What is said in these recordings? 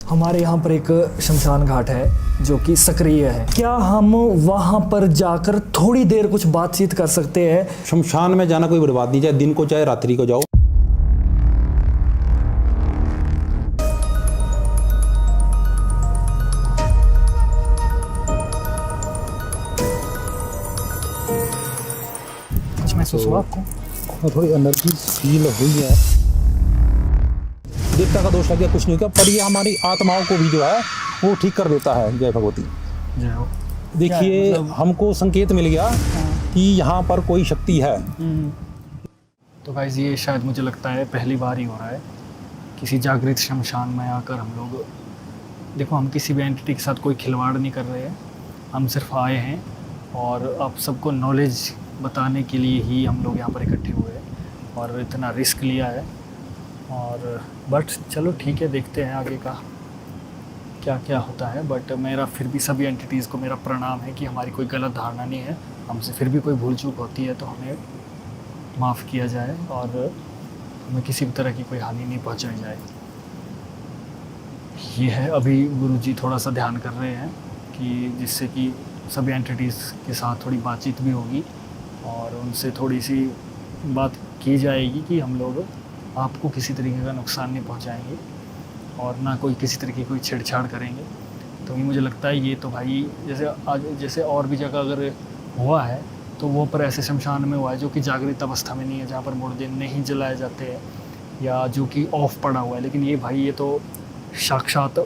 हमारे यहाँ पर एक शमशान घाट है जो कि सक्रिय है। क्या हम वहाँ पर जाकर थोड़ी देर कुछ बातचीत कर सकते हैं? शमशान में जाना कोई बर्बाद नहीं, चाहे दिन को चाहे रात्रि को जाओ। कुछ महसूस हुआ आपको? थोड़ी एनर्जी फील हुई है। देवता का दोष लग कुछ नहीं किया, पर ये हमारी आत्माओं को भी जो है वो ठीक कर देता है। जय भगवती। जय हो। देखिए मतलब? हमको संकेत मिल गया कि यहाँ पर कोई शक्ति है। तो गाइस ये शायद मुझे लगता है पहली बार ही हो रहा है किसी जागृत शमशान में आकर हम लोग। देखो हम किसी भी एंटिटी के साथ कोई खिलवाड़ नहीं कर रहे हैं, हम सिर्फ आए हैं और आप सबको नॉलेज बताने के लिए ही हम लोग यहाँ पर इकट्ठे हुए हैं और इतना रिस्क लिया है। और बट चलो ठीक है, देखते हैं आगे का क्या क्या होता है। बट मेरा फिर भी सभी एंटिटीज़ को मेरा प्रणाम है कि हमारी कोई गलत धारणा नहीं है, हमसे फिर भी कोई भूल चूक होती है तो हमें माफ़ किया जाए और हमें किसी भी तरह की कोई हानि नहीं पहुंचाई जाए। ये है, अभी गुरुजी थोड़ा सा ध्यान कर रहे हैं कि जिससे कि सभी एंटिटीज़ के साथ थोड़ी बातचीत भी होगी और उनसे थोड़ी सी बात की जाएगी कि हम लोग आपको किसी तरीके का नुकसान नहीं पहुंचाएंगे और ना कोई किसी तरीके की कोई छेड़छाड़ करेंगे। तो ये मुझे लगता है ये तो भाई जैसे और भी जगह अगर हुआ है तो वो पर ऐसे शमशान में हुआ है जो कि जागृत अवस्था में नहीं है, जहाँ पर मुर्दे नहीं जलाए जाते हैं या जो कि ऑफ पड़ा हुआ है। लेकिन ये भाई ये तो साक्षात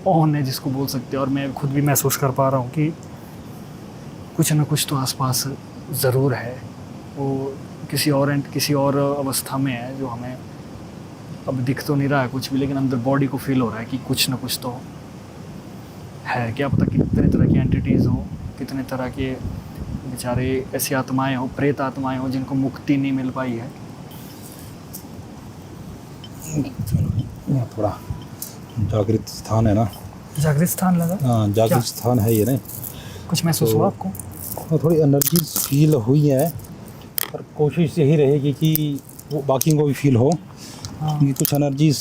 ऑन है जिसको बोल सकते हैं। और मैं खुद भी महसूस कर पा रहा हूँ कि कुछ ना कुछ तो आसपास ज़रूर है, वो किसी और अवस्था में है जो हमें अब दिख तो नहीं रहा है कुछ भी, लेकिन अंदर बॉडी को फील हो रहा है कि कुछ ना कुछ तो है। क्या पता कितने तरह की एंटिटीज़ हो, कितने तरह के बेचारे ऐसी आत्माएं हो, प्रेत आत्माएं हो जिनको मुक्ति नहीं मिल पाई है। थोड़ा जागृत स्थान है ना। जागृत स्थान लगा? हाँ जागृत स्थान है ये ना। कुछ महसूस हुआ आपको? थोड़ी एनर्जी फील हुई है, पर कोशिश यही रहेगी कि वो बाकी को भी फील हो। क्योंकि कुछ एनर्जीज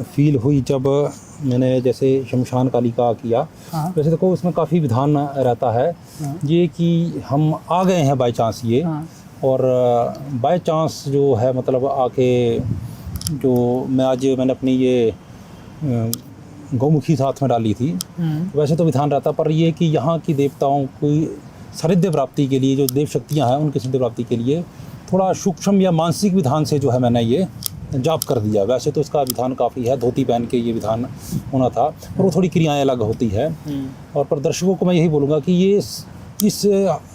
फील हुई जब मैंने जैसे शमशान कालिका किया। वैसे देखो उसमें काफ़ी विधान रहता है। ये कि हम आ गए हैं बाय चांस ये, और बाय चांस जो है मतलब आके जो मैंने अपनी ये गौमुखी साथ में डाली थी। वैसे तो विधान रहता, पर ये कि यहाँ की देवताओं की सानिध्य प्राप्ति के लिए जो देव शक्तियाँ हैं उनकी सानिध्य प्राप्ति के लिए थोड़ा सूक्ष्म या मानसिक विधान से जो है मैंने ये जाप कर दिया। वैसे तो इसका विधान काफ़ी है, धोती पहन के ये विधान होना था, पर वो थोड़ी क्रियाएं अलग होती है। और पर दर्शकों को मैं यही बोलूँगा कि ये इस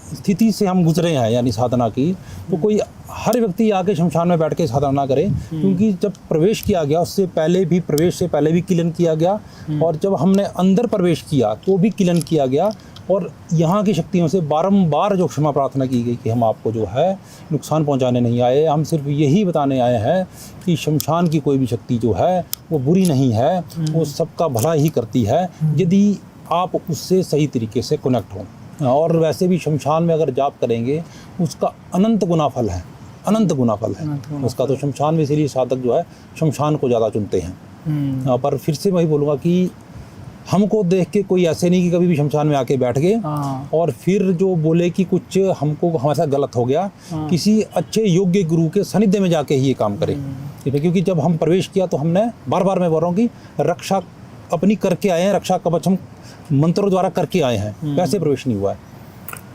स्थिति से हम गुजरे हैं यानी साधना की, तो कोई हर व्यक्ति आके शमशान में बैठ के साधना ना करे। क्योंकि जब प्रवेश किया गया उससे पहले भी, प्रवेश से पहले भी किलन किया गया, और जब हमने अंदर प्रवेश किया तो भी किलन किया गया। और यहाँ की शक्तियों से बारंबार जो क्षमा प्रार्थना की गई कि हम आपको जो है नुकसान पहुँचाने नहीं आए, हम सिर्फ यही बताने आए हैं कि शमशान की कोई भी शक्ति जो है वो बुरी नहीं है, वो सबका भला ही करती है यदि आप उससे सही तरीके से कनेक्ट हों। और वैसे भी शमशान में अगर जाप करेंगे उसका अनंत गुना फल है, अनंत गुना फल है उसका। तो शमशान में इसीलिए साधक जो है शमशान को ज़्यादा चुनते हैं। पर फिर से वही बोलूँगा कि हमको देख के कोई ऐसे नहीं कि कभी भी शमशान में आके बैठ गए और फिर जो बोले कि कुछ हमको हमारे साथ गलत हो गया। किसी अच्छे योग्य गुरु के सानिध्य में जाके ही ये काम करें, ठीक है। क्योंकि जब हम प्रवेश किया तो हमने बार बार मैं बोल रहा हूँ कि रक्षा अपनी करके आए हैं, रक्षा कवच हम मंत्रों द्वारा करके आए हैं, वैसे प्रवेश नहीं हुआ है।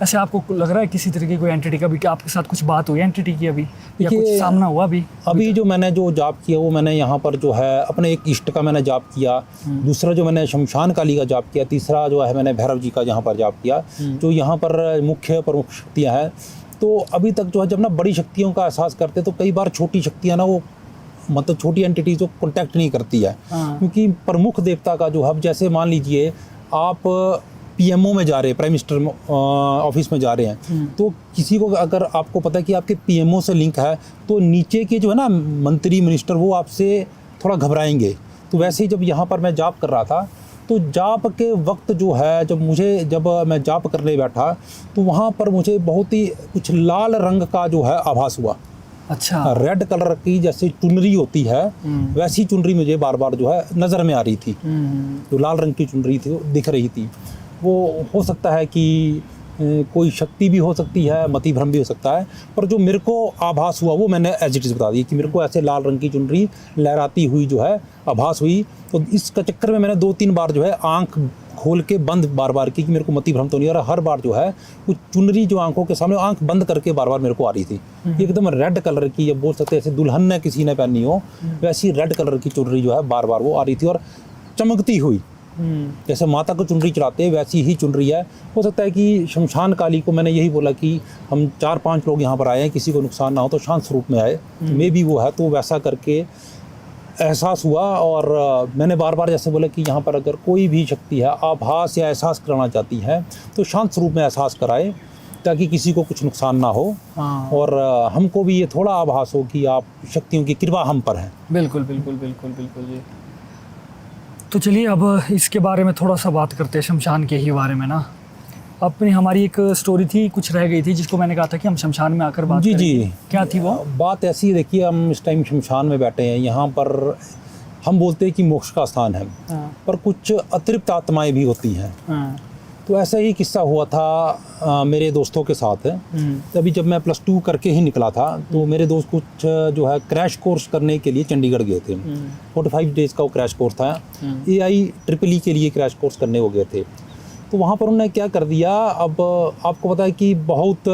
ऐसे आपको लग रहा है किसी तरीके कोई एंटिटी का भी कि आपके साथ कुछ बात हुई एंटिटी की अभी, या कुछ सामना हुआ अभी जो मैंने जो जाप किया वो मैंने यहाँ पर जो है अपने एक इष्ट का मैंने जाप किया, दूसरा जो मैंने शमशान काली का जाप किया, तीसरा जो है मैंने भैरव जी का यहाँ पर जाप किया, जो यहाँ पर मुख्य प्रमुख शक्तियाँ हैं। तो अभी तक जो है जब ना बड़ी शक्तियों का एहसास करते तो कई बार छोटी शक्तियाँ ना वो मतलब छोटी एंटिटीज को कॉन्टैक्ट नहीं करती है। क्योंकि प्रमुख देवता का जो है, जैसे मान लीजिए आप पीएमओ में जा रहे हैं, प्राइम मिनिस्टर ऑफिस में जा रहे हैं, तो किसी को अगर आपको पता है कि आपके पीएमओ से लिंक है तो नीचे के जो है ना मंत्री मिनिस्टर वो आपसे थोड़ा घबराएंगे। तो वैसे ही जब यहाँ पर मैं जाप कर रहा था तो जाप के वक्त जो है जब मैं जाप करने बैठा तो वहाँ पर मुझे बहुत ही कुछ लाल रंग का जो है आभास हुआ। अच्छा। रेड कलर की जैसे चुनरी होती है वैसी चुनरी मुझे बार बार जो है नज़र में आ रही थी। जो लाल रंग की चुनरी थी वो दिख रही थी। वो हो सकता है कि कोई शक्ति भी हो सकती है, मति भ्रम भी हो सकता है, पर जो मेरे को आभास हुआ वो मैंने एज इट इज़ बता दी कि मेरे को ऐसे लाल रंग की चुनरी लहराती हुई जो है आभास हुई। तो इसका चक्कर में मैंने 2-3 बार जो है आंख खोल के बंद बार बार की कि मेरे को मति भ्रम तो नहीं आ रहा। हर बार जो है वो चुनरी जो आंखों के सामने आंख बंद करके बार बार मेरे को आ रही थी। एकदम रेड कलर की, या बोल सकते हैं ऐसे दुल्हन ने किसी ने पहनी हो वैसी रेड कलर की चुनरी जो है बार बार वो आ रही थी और चमकती हुई, जैसे माता को चुनरी चढ़ाते हैं वैसी ही चुनरी है। हो सकता है कि शमशान काली को मैंने यही बोला कि हम 4-5 लोग यहाँ पर आए हैं, किसी को नुकसान ना हो तो शांत स्वरूप में आए, मे भी वो है, तो वैसा करके एहसास हुआ। और मैंने बार बार जैसे बोला कि यहाँ पर अगर कोई भी शक्ति है आभास या एहसास कराना चाहती है तो शांत स्वरूप में एहसास कराए ताकि किसी को कुछ नुकसान ना हो। और हमको भी ये थोड़ा आभास हो कि आप शक्तियों की कृपा हम पर है। बिल्कुल बिल्कुल बिल्कुल बिल्कुल जी। तो चलिए अब इसके बारे में थोड़ा सा बात करते हैं, शमशान के ही बारे में ना। अपनी हमारी एक स्टोरी थी, कुछ रह गई थी, जिसको मैंने कहा था कि हम शमशान में आकर बात करेंगे। जी। क्या थी वो बात? ऐसी है, देखिए हम इस टाइम शमशान में बैठे हैं, यहाँ पर हम बोलते हैं कि मोक्ष का स्थान है, पर कुछ अतिरिक्त आत्माएं भी होती हैं। तो ऐसा ही किस्सा हुआ था मेरे दोस्तों के साथ। तभी जब मैं +2 करके ही निकला था तो मेरे दोस्त कुछ जो है क्रैश कोर्स करने के लिए चंडीगढ़ गए थे। 45 डेज़ का वो क्रैश कोर्स था। AIEEE के लिए क्रैश कोर्स करने हो गए थे। तो वहाँ पर उन्होंने क्या कर दिया, अब आपको पता है कि बहुत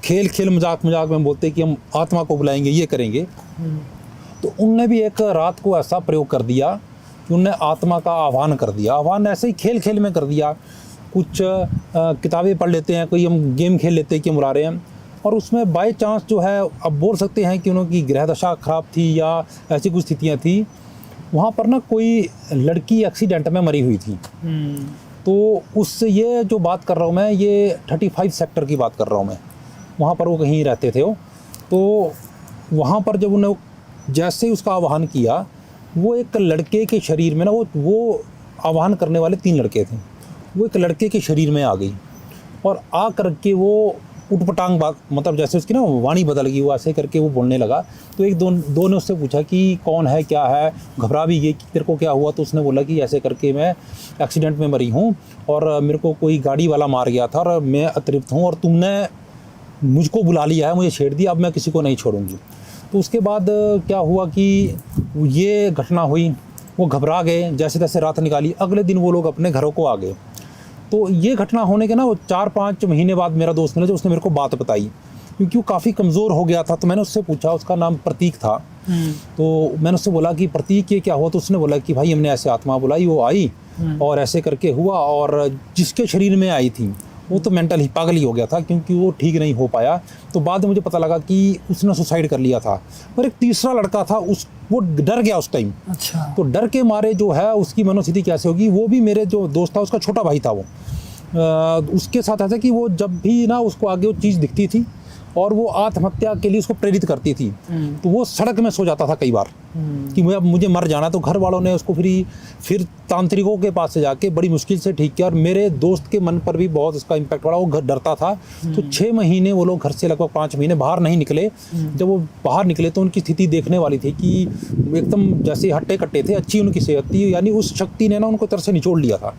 खेल मजाक में बोलते हैं कि हम आत्मा को बुलाएंगे, ये करेंगे। तो उनने भी एक रात को ऐसा प्रयोग कर दिया कि उनने आत्मा का आह्वान कर दिया। आह्वान ऐसे ही खेल में कर दिया। कुछ किताबें पढ़ लेते हैं, कोई हम गेम खेल लेते हैं कि हम उड़ा रहे हैं, और उसमें बाय चांस जो है अब बोल सकते हैं कि उनकी ग्रह दशा खराब थी या ऐसी कुछ स्थितियाँ थी। वहाँ पर ना कोई लड़की एक्सीडेंट में मरी हुई थी। तो उससे ये जो बात कर रहा हूँ मैं, ये 35 सेक्टर की बात कर रहा हूँ मैं। वहाँ पर वो कहीं रहते थे वो। तो वहाँ पर जब उन्हें जैसे ही उसका आह्वान किया, वो एक लड़के के शरीर में ना, वो आह्वान करने वाले 3 लड़के थे, वो एक लड़के के शरीर में आ गई और आ करके वो उटपटांग बात, मतलब जैसे उसकी ना वाणी बदल गई, वो ऐसे करके वो बोलने लगा। तो एक दो ने उससे पूछा कि कौन है, क्या है, घबरा भी गई कि तेरे को क्या हुआ। तो उसने बोला कि ऐसे करके मैं एक्सीडेंट में मरी हूँ और मेरे को कोई गाड़ी वाला मार गया था और मैं अतृप्त हूँ और तुमने मुझको बुला लिया है, मुझे छेड़ दिया, अब मैं किसी को नहीं छोड़ूंगी। तो उसके बाद क्या हुआ कि ये घटना हुई, वो घबरा गए, जैसे तैसे रात निकाली। अगले दिन वो लोग अपने घरों को आ गए। तो ये घटना होने के ना 4-5 महीने बाद मेरा दोस्त मिला, जो उसने मेरे को बात बताई, क्योंकि वो काफ़ी कमज़ोर हो गया था। तो मैंने उससे पूछा, उसका नाम प्रतीक था। तो मैंने उससे बोला कि प्रतीक ये क्या हुआ। तो उसने बोला कि भाई हमने ऐसे आत्मा बुलाई, वो आई और ऐसे करके हुआ, और जिसके शरीर में आई थी वो तो मेंटल ही पागल ही हो गया था, क्योंकि वो ठीक नहीं हो पाया। तो बाद में मुझे पता लगा कि उसने सुसाइड कर लिया था। पर एक तीसरा लड़का था, वो डर गया उस टाइम। अच्छा। तो डर के मारे जो है उसकी मनोस्थिति कैसे होगी, वो भी मेरे जो दोस्त था उसका छोटा भाई था वो। उसके साथ ऐसा कि वो जब भी ना उसको आगे वो चीज़ दिखती थी और वो आत्महत्या के लिए उसको प्रेरित करती थी। तो वो सड़क में सो जाता था कई बार कि मुझे मर जाना। तो घर वालों ने उसको फिर तांत्रिकों के पास से जाके बड़ी मुश्किल से ठीक किया, और मेरे दोस्त के मन पर भी बहुत इसका इम्पैक्ट पड़ा। वो घर डरता था। तो 6 महीने वो लोग घर से, लगभग 5 महीने बाहर नहीं निकले। जब वो बाहर निकले तो उनकी स्थिति देखने वाली थी कि एकदम जैसे हट्टे कट्टे थे, अच्छी उनकी सेहत थी, यानी उस शक्ति ने ना उनको तरह से निचोड़ लिया था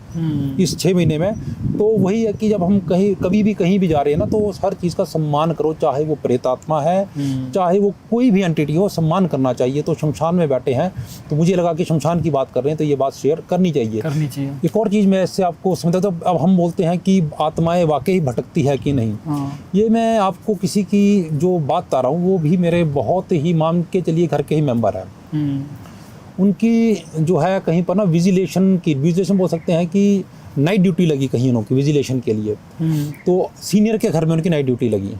इस 6 महीने में। तो वही है कि जब हम कभी भी कहीं भी जा रहे हैं ना, तो हर चीज़ का सम्मान करो, चाहे वो प्रेत आत्मा है, चाहे वो कोई भी एंटिटी हो, सम्मान करना चाहिए। तो शमशान में बैठे हैं तो मुझे लगा कि शमशान की बात कर रहे हैं तो ये बात शेयर करनी चाहिए। एक और चीज़ मैं इससे आपको समझता, तो अब हम बोलते हैं कि आत्माएं वाकई भटकती है कि नहीं। ये मैं आपको किसी की जो बात बता रहा हूँ, वो भी मेरे बहुत ही मान के चलिए घर के ही मेंबर है। उनकी जो है कहीं पर ना विजिलेशन बोल सकते हैं कि नाइट ड्यूटी लगी कहीं उनकी विजिलेशन के लिए। तो सीनियर के घर में उनकी नाइट ड्यूटी लगी।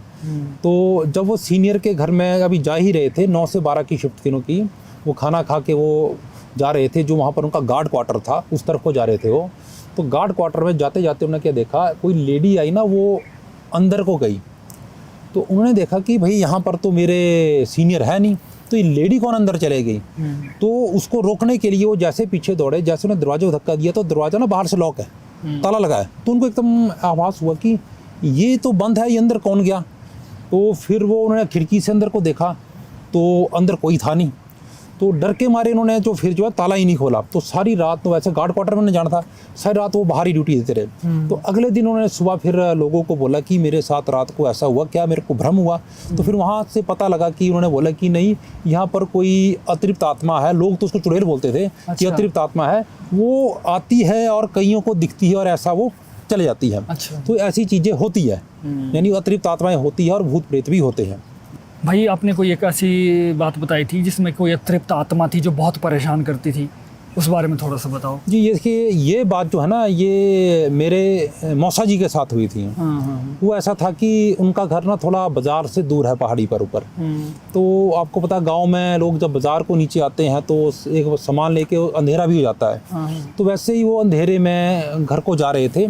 तो जब वो सीनियर के घर में अभी जा ही रहे थे, 9 से 12 की शिफ्ट थी उनकी, वो खाना खा के वो जा रहे थे, जो वहाँ पर उनका गार्ड क्वार्टर था उस तरफ को जा रहे थे वो। तो गार्ड क्वार्टर में जाते जाते उन्होंने क्या देखा, कोई लेडी आई ना, वो अंदर को गई। तो उन्होंने देखा कि भाई यहाँ पर तो मेरे सीनियर है नहीं, तो ये लेडी कौन अंदर चले गई। तो उसको रोकने के लिए वो जैसे पीछे दौड़े, जैसे उन्हें दरवाजे को धक्का दिया तो दरवाज़ा ना बाहर से लॉक है, ताला लगा है। तो उनको एकदम आभास हुआ कि ये तो बंद है, ये अंदर कौन गया। तो फिर वो उन्होंने खिड़की से अंदर को देखा तो अंदर कोई था नहीं, तो डर के मारे इन्होंने जो फिर जो है ताला ही नहीं खोला। तो सारी रात, तो वैसे गार्ड क्वार्टर में उन्होंने जाना था, सारी रात वो बाहर ही ड्यूटी देते रहे। तो अगले दिन उन्होंने सुबह फिर लोगों को बोला कि मेरे साथ रात को ऐसा हुआ, क्या मेरे को भ्रम हुआ? तो फिर वहाँ से पता लगा कि उन्होंने बोला कि नहीं, यहाँ पर कोई अतृप्त आत्मा है, लोग तो उसको चुड़ैल बोलते थे कि अतृप्त आत्मा है, वो आती है और कईयों को दिखती है और ऐसा वो चले जाती है। तो ऐसी चीज़ें होती है, यानी अतृप्त आत्माएं होती है और भूत प्रेत भी होते हैं। भाई आपने कोई एक ऐसी बात बताई थी जिसमें कोई अतृप्त आत्मा थी जो बहुत परेशान करती थी, उस बारे में थोड़ा सा बताओ। जी ये देखिए, ये बात जो है ना, ये मेरे मौसा जी के साथ हुई थी। वो ऐसा था कि उनका घर ना थोड़ा बाजार से दूर है, पहाड़ी पर ऊपर। तो आपको पता, गांव में लोग जब बाजार को नीचे आते हैं तो एक सामान लेके अंधेरा भी हो जाता है। तो वैसे ही वो अंधेरे में घर को जा रहे थे,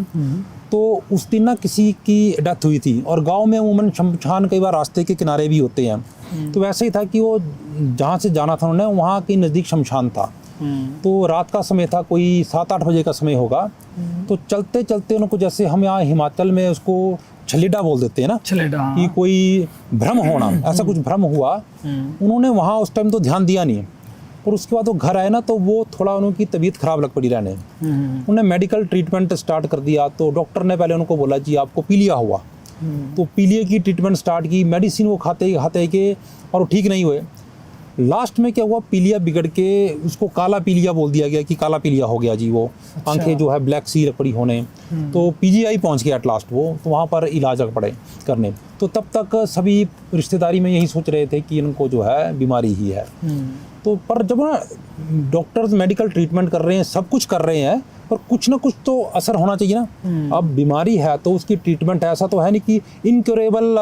तो उस दिन ना किसी की डेथ हुई थी, और गांव में अमूमन शमशान कई बार रास्ते के किनारे भी होते हैं। तो वैसे ही था कि वो जहाँ से जाना था उन्होंने, वहाँ के नज़दीक शमशान था। तो रात का समय था, कोई 7-8 बजे का समय होगा। तो चलते चलते उनको, जैसे हम यहाँ हिमाचल में उसको छलीडा बोल देते हैं ना, छलीडा, कि कोई भ्रम होना, ऐसा कुछ भ्रम हुआ। उन्होंने वहाँ उस टाइम तो ध्यान दिया नहीं, और उसके बाद वो घर आए ना, तो वो थोड़ा उनकी तबीयत खराब लग पड़ी रहने। उन्होंने मेडिकल ट्रीटमेंट स्टार्ट कर दिया। तो डॉक्टर ने पहले उनको बोला जी आपको पीलिया हुआ। तो पीलिया की ट्रीटमेंट स्टार्ट की, मेडिसिन वो खाते खाते के, और वो ठीक नहीं हुए। लास्ट में क्या हुआ, पीलिया बिगड़ के उसको काला पीलिया बोल दिया गया कि काला पीलिया हो गया जी। वो आंखें जो है ब्लैक सी पड़ी होने। तो पीजीआई पहुंच गया एट लास्ट वो, तो वहाँ पर इलाज पड़े करने। तो तब तक सभी रिश्तेदारी में यही सोच रहे थे कि इनको जो है बीमारी ही है। तो पर जब ना डॉक्टर्स मेडिकल ट्रीटमेंट कर रहे हैं, सब कुछ कर रहे हैं, पर कुछ ना कुछ तो असर होना चाहिए ना। अब बीमारी है तो उसकी ट्रीटमेंट, ऐसा तो है नहीं कि इनक्योरेबल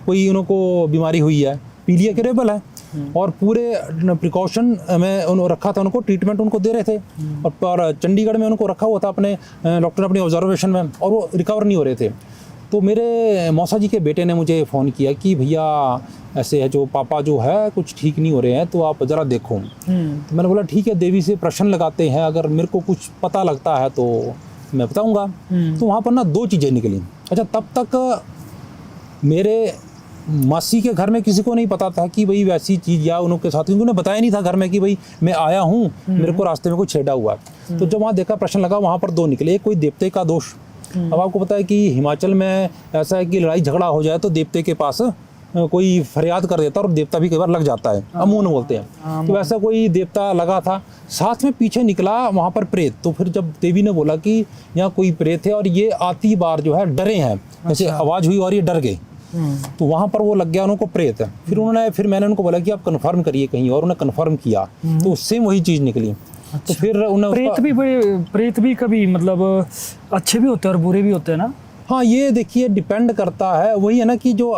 कोई उनको बीमारी हुई है, पीलिया क्योरेबल है। और पूरे प्रिकॉशन में उन्होंने रखा था, उनको ट्रीटमेंट उनको दे रहे थे। और चंडीगढ़ में उनको रखा हुआ था अपने डॉक्टर अपनी ऑब्जर्वेशन में, और वो रिकवर नहीं हो रहे थे। तो मेरे मौसा जी के बेटे ने मुझे फ़ोन किया कि भैया ऐसे है, जो पापा जो है कुछ ठीक नहीं हो रहे हैं, तो आप ज़रा देखो। तो मैंने बोला ठीक है, देवी से प्रश्न लगाते हैं, अगर मेरे को कुछ पता लगता है तो मैं बताऊंगा। तो वहाँ पर ना 2 चीज़ें निकली। अच्छा, तब तक मेरे मासी के घर में किसी को नहीं पता था कि भाई वैसी चीज़ या उनके साथ, क्योंकि उन्हें बताया नहीं था घर में कि भाई मैं आया हूँ, मेरे को रास्ते में कुछ छेड़ा हुआ है। तो जब वहाँ देखा, प्रश्न लगा, वहाँ पर 2 निकले। एक कोई देवते का दोष। अब आपको पता है कि हिमाचल में ऐसा है कि लड़ाई झगड़ा हो जाए तो देवते के पास कोई फरियाद कर देता है, और देवता भी कई बार लग जाता है, अमून बोलते हैं। तो वैसा कोई देवता लगा था। साथ में पीछे निकला वहाँ पर प्रेत। तो फिर जब देवी ने बोला कि यहाँ कोई प्रेत है और ये आती बार जो है डरे हैं, जैसे आवाज़ हुई और ये डर गए, तो वहाँ पर वो लग गया उनको प्रेत है। फिर मैंने उनको बोला कि आप कन्फर्म करिए कहीं, और उन्हें कन्फर्म किया, तो उससे वही चीज़ निकली। तो फिर उन्हें प्रेत भी कभी मतलब अच्छे भी होते हैं और बुरे भी होते हैं ना। हाँ, ये देखिए डिपेंड करता है, वही है ना कि जो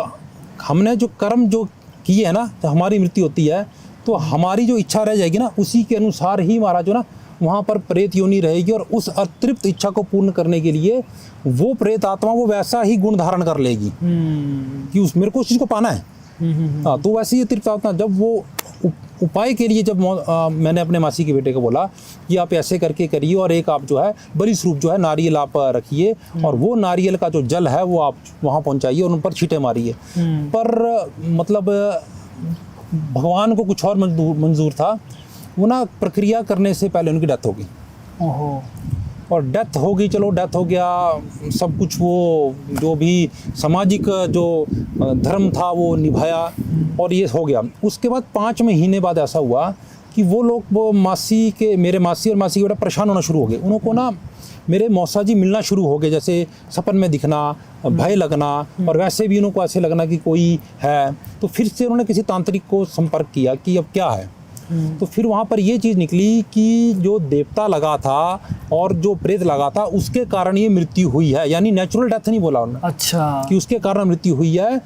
हमने जो कर्म जो किए है ना, तो हमारी मृत्यु होती है, तो हमारी जो इच्छा रह जाएगी ना, उसी के अनुसार ही हमारा जो ना वहाँ पर प्रेत योनि रहेगी। और उस अतृप्त इच्छा को पूर्ण करने के लिए वो प्रेत आत्मा वो वैसा ही गुण धारण कर लेगी कि उस मेरे को उस चीज़ को पाना है। हाँ, तो वैसे ही अतृप्त आत्मा, जब वो उपाय के लिए जब मैंने अपने मासी के बेटे को बोला कि आप ऐसे करके करिए, और एक आप जो है बलि स्वरूप जो है नारियल आप रखिए, और वो नारियल का जो जल है वो आप वहाँ पहुँचाइए और उन पर छींटे मारिए। पर मतलब भगवान को कुछ और मंजूर था। वो ना प्रक्रिया करने से पहले उनकी डेथ होगी। और डेथ हो गई, चलो डेथ हो गया, सब कुछ वो जो भी सामाजिक जो धर्म था वो निभाया, और ये हो गया। उसके बाद 5 महीने बाद ऐसा हुआ कि वो लोग, वो मेरे मासी और मासी के बेटा परेशान होना शुरू हो गए। उनको ना मेरे मौसा जी मिलना शुरू हो गए, जैसे सपन में दिखना, भय लगना, और वैसे भी उनको ऐसे लगना कि कोई है। तो फिर से उन्होंने किसी तांत्रिक को संपर्क किया कि अब क्या है। तो फिर वहाँ पर ये चीज़ निकली कि जो देवता लगा था और जो प्रेत लगा था, उसके कारण ये मृत्यु हुई है। यानी नेचुरल डेथ नहीं बोला उन्होंने, अच्छा, कि उसके कारण मृत्यु हुई है,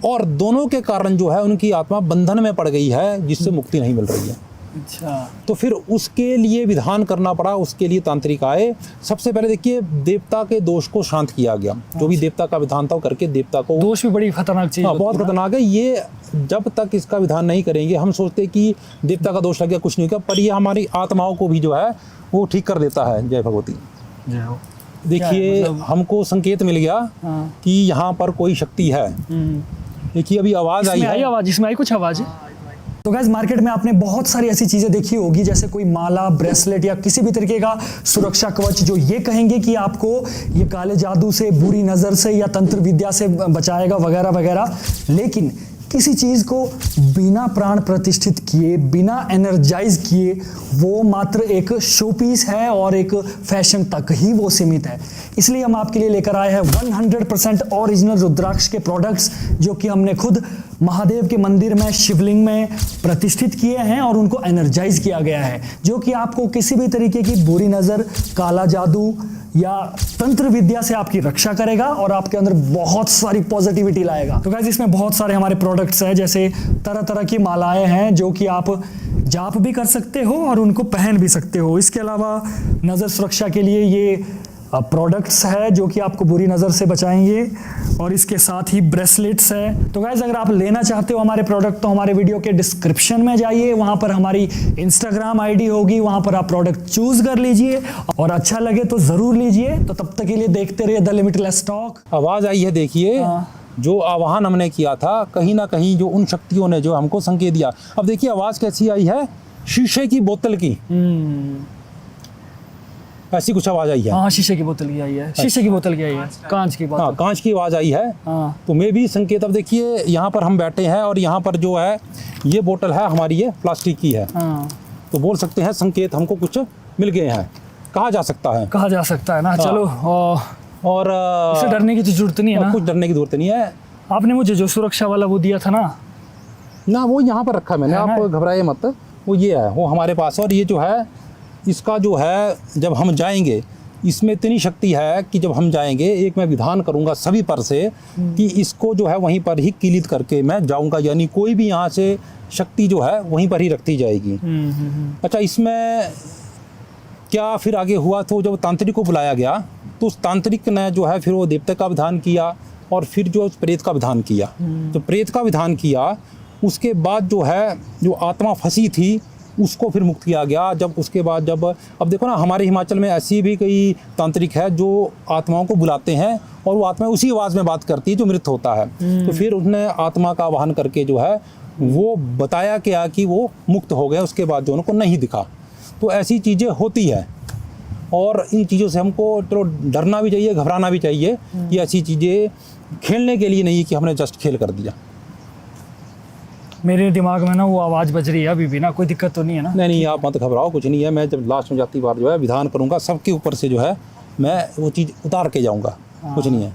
और दोनों के कारण जो है उनकी आत्मा बंधन में पड़ गई है, जिससे मुक्ति नहीं मिल रही है। अच्छा, तो फिर उसके लिए विधान करना पड़ा, उसके लिए तांत्रिक आए। सबसे पहले देखिए, देवता के दोष को शांत किया गया। जो भी देवता का विधान था वो करके देवता को, दोष भी बड़ी खतरनाक चीज़, बहुत खतरनाक है ये। जब तक इसका विधान नहीं करेंगे, हम सोचते कि देवता का दोष लग गया, कुछ नहीं होगा, पर ये हमारी आत्माओं को भी जो है वो ठीक कर देता है। जय भगवती, जय हो। देखिए हमको संकेत मिल गया कि यहाँ पर कोई शक्ति है। देखिए अभी आवाज़ आई इसमें आई है। आवाज़, इसमें आई कुछ आवाज़ है। तो गाइस मार्केट में आपने बहुत सारी ऐसी चीजें देखी होगी, जैसे कोई माला, ब्रेसलेट या किसी भी तरीके का सुरक्षा कवच जो ये कहेंगे कि आपको ये काले जादू से, बुरी नजर से या तंत्र विद्या से बचाएगा वगैरह वगैरह। लेकिन किसी चीज को बिना प्राण प्रतिष्ठित किए, बिना एनर्जाइज किए, वो मात्र एक शो पीस है और एक फैशन तक ही वो सीमित है। इसलिए हम आपके लिए लेकर आए हैं 100% ओरिजिनल रुद्राक्ष के प्रोडक्ट्स, जो कि हमने खुद महादेव के मंदिर में, शिवलिंग में प्रतिष्ठित किए हैं और उनको एनर्जाइज किया गया है, जो कि आपको किसी भी तरीके की बुरी नज़र, काला जादू या तंत्र विद्या से आपकी रक्षा करेगा और आपके अंदर बहुत सारी पॉजिटिविटी लाएगा। तो गाइस इसमें बहुत सारे हमारे प्रोडक्ट्स हैं, जैसे तरह तरह की मालाएं हैं जो कि आप जाप भी कर सकते हो और उनको पहन भी सकते हो। इसके अलावा नज़र सुरक्षा के लिए ये प्रोडक्ट्स है जो कि आपको बुरी नज़र से बचाएंगे, और इसके साथ ही ब्रेसलेट्स है। तो गाइस अगर आप लेना चाहते हो हमारे प्रोडक्ट, तो हमारे वीडियो के डिस्क्रिप्शन में जाइए, वहाँ पर हमारी इंस्टाग्राम आईडी होगी, वहाँ पर आप प्रोडक्ट चूज कर लीजिए और अच्छा लगे तो ज़रूर लीजिए। तो तब तक के लिए देखते रहिए द लिमिटलेस स्टॉक। आवाज़ आई है देखिए, जो आवाहन हमने किया था, कहीं ना कहीं जो उन शक्तियों ने जो हमको संकेत दिया। अब देखिए आवाज़ कैसी आई है, शीशे की बोतल की, ऐसी कुछ आवाज़ आई है। हाँ शीशे की बोतल की आई है, शीशे की बोतल की आई है, कांच की हाँ बोतल। कांच की आवाज़ आई है। हाँ तो मैं भी संकेत, अब देखिए यहाँ पर हम बैठे हैं और यहाँ पर जो है ये बोतल है हमारी, ये प्लास्टिक की है, हाँ तो बोल सकते हैं संकेत हमको कुछ मिल गए हैं, कहा जा सकता है। कहा जा सकता है ना। चलो और इससे डरने की तो जरूरत नहीं है ना। कुछ डरने की जरूरत नहीं है। आपने मुझे जो सुरक्षा वाला वो दिया था ना, वो यहाँ पर रखा है मैंने, है ना? आप घबराइए मत, वो ये है, वो हमारे पास है। और ये जो है इसका जो है, जब हम जाएंगे इसमें इतनी शक्ति है कि जब हम जाएंगे, एक मैं विधान करूंगा सभी पर से कि इसको जो है वहीं पर ही कीलित करके मैं जाऊंगा, यानी कोई भी यहाँ से शक्ति जो है वहीं पर ही रखती जाएगी। अच्छा, इसमें क्या फिर आगे हुआ, तो जब तांत्रिक को बुलाया गया तो उस तांत्रिक ने जो है फिर वो देवता का विधान किया और फिर जो प्रेत का विधान किया। तो प्रेत का विधान किया, उसके बाद जो है जो आत्मा फंसी थी उसको फिर मुक्त किया गया। जब उसके बाद जब, अब देखो ना हमारे हिमाचल में ऐसी भी कई तांत्रिक है जो आत्माओं को बुलाते हैं और वो आत्मा उसी आवाज़ में बात करती है जो मृत होता है। तो फिर उसने आत्मा का आवाहन करके जो है वो बताया क्या कि वो मुक्त हो गया, उसके बाद जो उनको नहीं दिखा। तो ऐसी चीज़ें होती है और इन चीज़ों से हमको चलो डरना भी चाहिए, घबराना भी चाहिए। कि ऐसी चीज़ें खेलने के लिए नहीं कि हमने जस्ट खेल कर दिया। मेरे दिमाग में ना वो आवाज़ बज रही है अभी भी ना, कोई दिक्कत तो नहीं है ना? नहीं, आप मत घबराओ, कुछ नहीं है। मैं जब लास्ट में जाती बार जो है विधान करूँगा, सबके ऊपर से जो है मैं वो चीज़ उतार के जाऊँगा, कुछ नहीं है।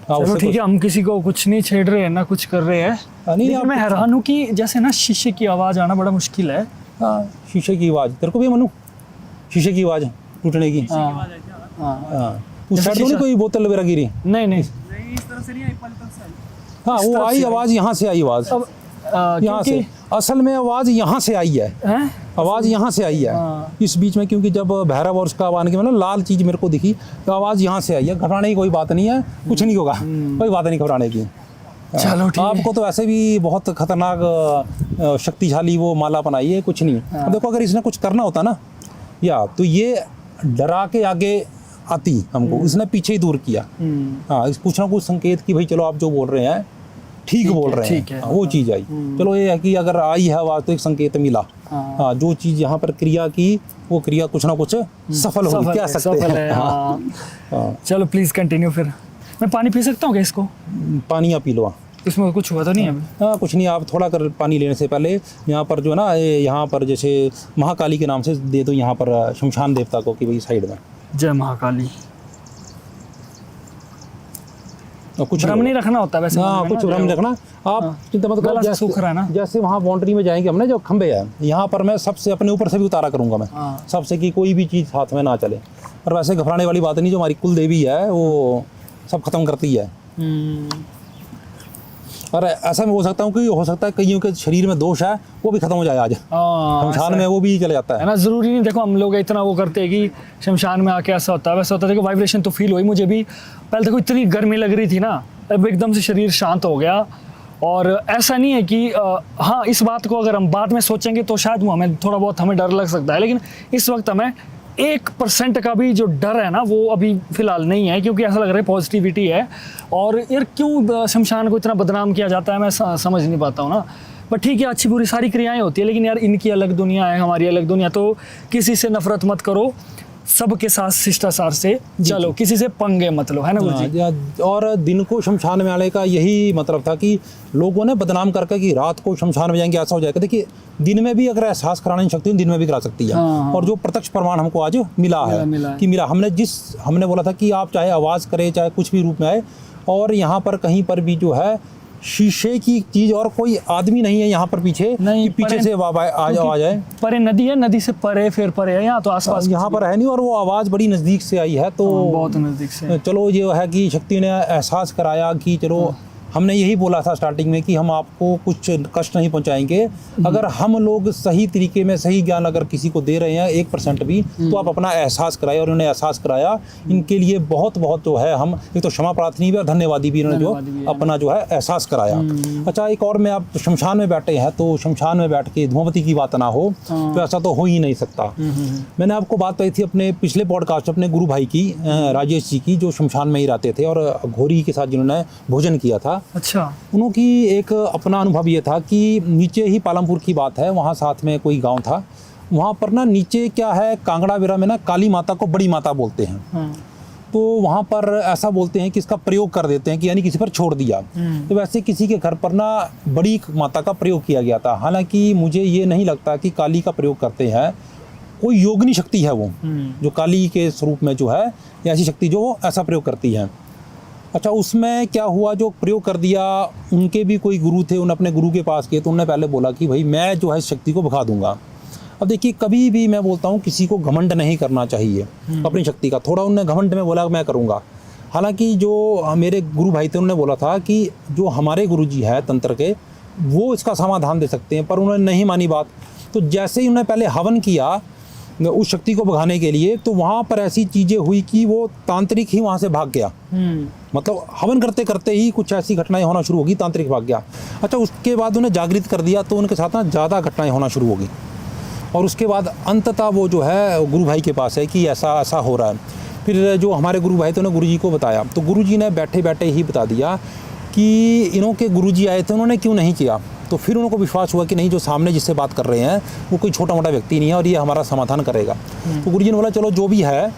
चलो ठीक है, हम किसी को कुछ नहीं छेड़ रहे हैं ना कुछ कर रहे हैं। नहीं, लेकिन मैं हैरान हूँ कि जैसे ना शीशे की आवाज़ आना बड़ा मुश्किल है। हाँ, शीशे की आवाज़ तेरे को भी मनु, शीशे की आवाज़ टूटने की। हाँ हाँ, उस साइड तो नहीं कोई बोतल वगैरह गिरी? नहीं इस तरफ से नहीं आई, पल तक से आई। हाँ, वो आई आवाज़, यहाँ से आई आवाज़, अब यहाँ से। असल में आवाज़ यहाँ से आई है, हैं? आवाज़ यहाँ से आई है इस बीच में, क्योंकि जब भैरव और उसका आवाहन किया मतलब लाल चीज़ मेरे को दिखी, तो आवाज़ यहाँ से आई है। घबराने की कोई बात नहीं है, कुछ नहीं होगा, कोई बात नहीं घबराने की। चलो ठीक है। आपको तो ऐसे भी बहुत खतरनाक शक्तिशाली वो माला बनाई है, कुछ नहीं। अब देखो अगर इसने कुछ करना होता ना या, तो ये डरा के आगे आती हमको, इसने पीछे ही दूर किया। हाँ, इस पूछना कुछ संकेत कि भाई चलो आप जो बोल रहे हैं ठीक बोल रहे हैं, ठीक है। हाँ, वो चीज़ आई। चलो ये है कि अगर आई है आवाज़ तो एक संकेत मिला। हाँ, जो चीज़ यहाँ पर क्रिया की, वो क्रिया कुछ ना कुछ सफल हो, कह सकते हैं। हाँ, चलो प्लीज़ कंटिन्यू। फिर मैं पानी पी सकता हूँ क्या इसको? पानी आप पी लो। इसमें कुछ हुआ तो नहीं है? हाँ, कुछ नहीं, आप थोड़ा कर पानी लेने से पहले यहाँ पर जो है ना, यहाँ पर जैसे महाकाली के नाम से दे दो यहाँ पर शमशान देवता को कि भाई साइड में जय महाकाली। कुछ भ्रम नहीं रखना होता वैसे। हाँ, कुछ भ्रम रखना आप, चिंता मत करो। सूख रहा है ना, जैसे वहाँ बाउंड्री में जाएंगे हमने जो खंबे है, यहाँ पर मैं सबसे अपने ऊपर से भी उतारा करूँगा मैं, सबसे कि कोई भी चीज़ हाथ में ना चले। और वैसे घबराने वाली बात नहीं, जो हमारी कुल देवी है वो सब खत्म करती है। और ऐसा मैं हो सकता हूँ कि हो सकता है कईयों के शरीर में दोष है वो भी खत्म हो जाए आज शमशान में, वो भी चले जाता है ना। जरूरी नहीं, देखो हम लोग इतना वो करते हैं कि शमशान में आके ऐसा होता है वैसा होता है। देखो वाइब्रेशन तो फील हुई मुझे भी। पहले देखो इतनी गर्मी लग रही थी ना, अब एकदम से शरीर शांत हो गया। और ऐसा नहीं है कि हाँ, इस बात को अगर हम बाद में सोचेंगे तो शायद वो हमें थोड़ा बहुत हमें डर लग सकता है, लेकिन इस वक्त हमें 1% का भी जो डर है ना वो अभी फिलहाल नहीं है, क्योंकि ऐसा लग रहा है पॉजिटिविटी है। और यार क्यों शमशान को इतना बदनाम किया जाता है, मैं समझ नहीं पाता हूँ ना। बट ठीक है, अच्छी बुरी सारी क्रियाएं होती है, लेकिन यार इनकी अलग दुनिया है, हमारी अलग दुनिया। तो किसी से नफरत मत करो, सबके साथ शिष्टाचार से चलो, किसी से पंगे मत लो, है ना गुरुजी। और दिन को शमशान में आने का यही मतलब था कि लोगों ने बदनाम करके कि रात को शमशान में जाएंगे ऐसा हो जाएगा। देखिए दिन में भी अगर एहसास कराने की शक्ति दिन में भी करा सकती है। हाँ। और जो प्रत्यक्ष प्रमाण हमको आज मिला है कि हमने बोला था कि आप चाहे आवाज़ करें चाहे कुछ भी रूप में आए, और यहाँ पर कहीं पर भी जो है शीशे की चीज और कोई आदमी नहीं है यहाँ पर पीछे नहीं, कि पीछे से आ जाए। परे नदी है, नदी से परे फिर परे है, यहाँ तो आसपास यहाँ पर है नहीं, और वो आवाज़ बड़ी नज़दीक से आई है। तो बहुत नज़दीक से चलो ये है कि शक्ति ने एहसास कराया कि चलो हमने यही बोला था स्टार्टिंग में कि हम आपको कुछ कष्ट नहीं पहुंचाएंगे। अगर हम लोग सही तरीके में सही ज्ञान अगर किसी को दे रहे हैं 1% भी, तो आप अपना एहसास कराए, और उन्हें एहसास कराया। इनके लिए बहुत बहुत जो है हम एक तो क्षमा प्रार्थनी भी और धन्यवादी भी, इन्होंने जो अपना जो है एहसास कराया। अच्छा, एक और में आप शमशान में बैठे हैं तो शमशान में बैठ के धुआंवती की बात ना हो तो ऐसा तो हो ही नहीं सकता। मैंने आपको बात कही थी अपने पिछले पॉडकास्ट अपने गुरु भाई की, राजेश जी की, जो शमशान में ही रहते थे और घोरी के साथ जिन्होंने भोजन किया था। अच्छा, उनकी एक अपना अनुभव ये था कि नीचे ही पालमपुर की बात है, वहाँ साथ में कोई गांव था, वहाँ पर ना नीचे क्या है कांगड़ा विरा में ना काली माता को बड़ी माता बोलते हैं। तो वहाँ पर ऐसा बोलते हैं कि इसका प्रयोग कर देते हैं कि यानी किसी पर छोड़ दिया। तो वैसे किसी के घर पर ना बड़ी माता का प्रयोग किया गया था। हालांकि मुझे ये नहीं लगता कि काली का प्रयोग करते हैं, कोई योगिनी शक्ति है वो जो काली के स्वरूप में जो है ऐसी शक्ति जो ऐसा प्रयोग करती है। अच्छा, उसमें क्या हुआ, जो प्रयोग कर दिया, उनके भी कोई गुरु थे, उन अपने गुरु के पास गए तो उन्होंने पहले बोला कि भाई मैं जो है इस शक्ति को भगा दूंगा। अब देखिए कभी भी मैं बोलता हूँ किसी को घमंड नहीं करना चाहिए अपनी शक्ति का। थोड़ा उन्होंने घमंड में बोला मैं करूँगा। हालांकि जो मेरे गुरु भाई थे उन्होंने बोला था कि जो हमारे गुरु जी है तंत्र के, वो इसका समाधान दे सकते हैं, पर उन्होंने नहीं मानी बात। तो जैसे ही उन्होंने पहले हवन किया उस शक्ति को भगाने के लिए, तो वहाँ पर ऐसी चीज़ें हुई कि वो तांत्रिक ही वहाँ से भाग गया। मतलब हवन करते करते ही कुछ ऐसी घटनाएं होना शुरू होगी, तांत्रिक भाग गया। अच्छा, उसके बाद उन्हें जागृत कर दिया तो उनके साथ ना ज़्यादा घटनाएं होना शुरू होगी। और उसके बाद अंततः वो जो है गुरु भाई के पास है कि ऐसा ऐसा हो रहा है। फिर जो हमारे गुरु भाई थे उन्होंने गुरु जी को बताया, तो गुरु जी ने बैठे बैठे ही बता दिया कि इन्हों के गुरु जी आए थे, उन्होंने क्यों नहीं किया। तो फिर उनको विश्वास हुआ कि नहीं, जो सामने जिससे बात कर रहे हैं वो कोई छोटा मोटा व्यक्ति नहीं है और ये हमारा समाधान करेगा। तो गुरु जी ने बोला चलो जो भी है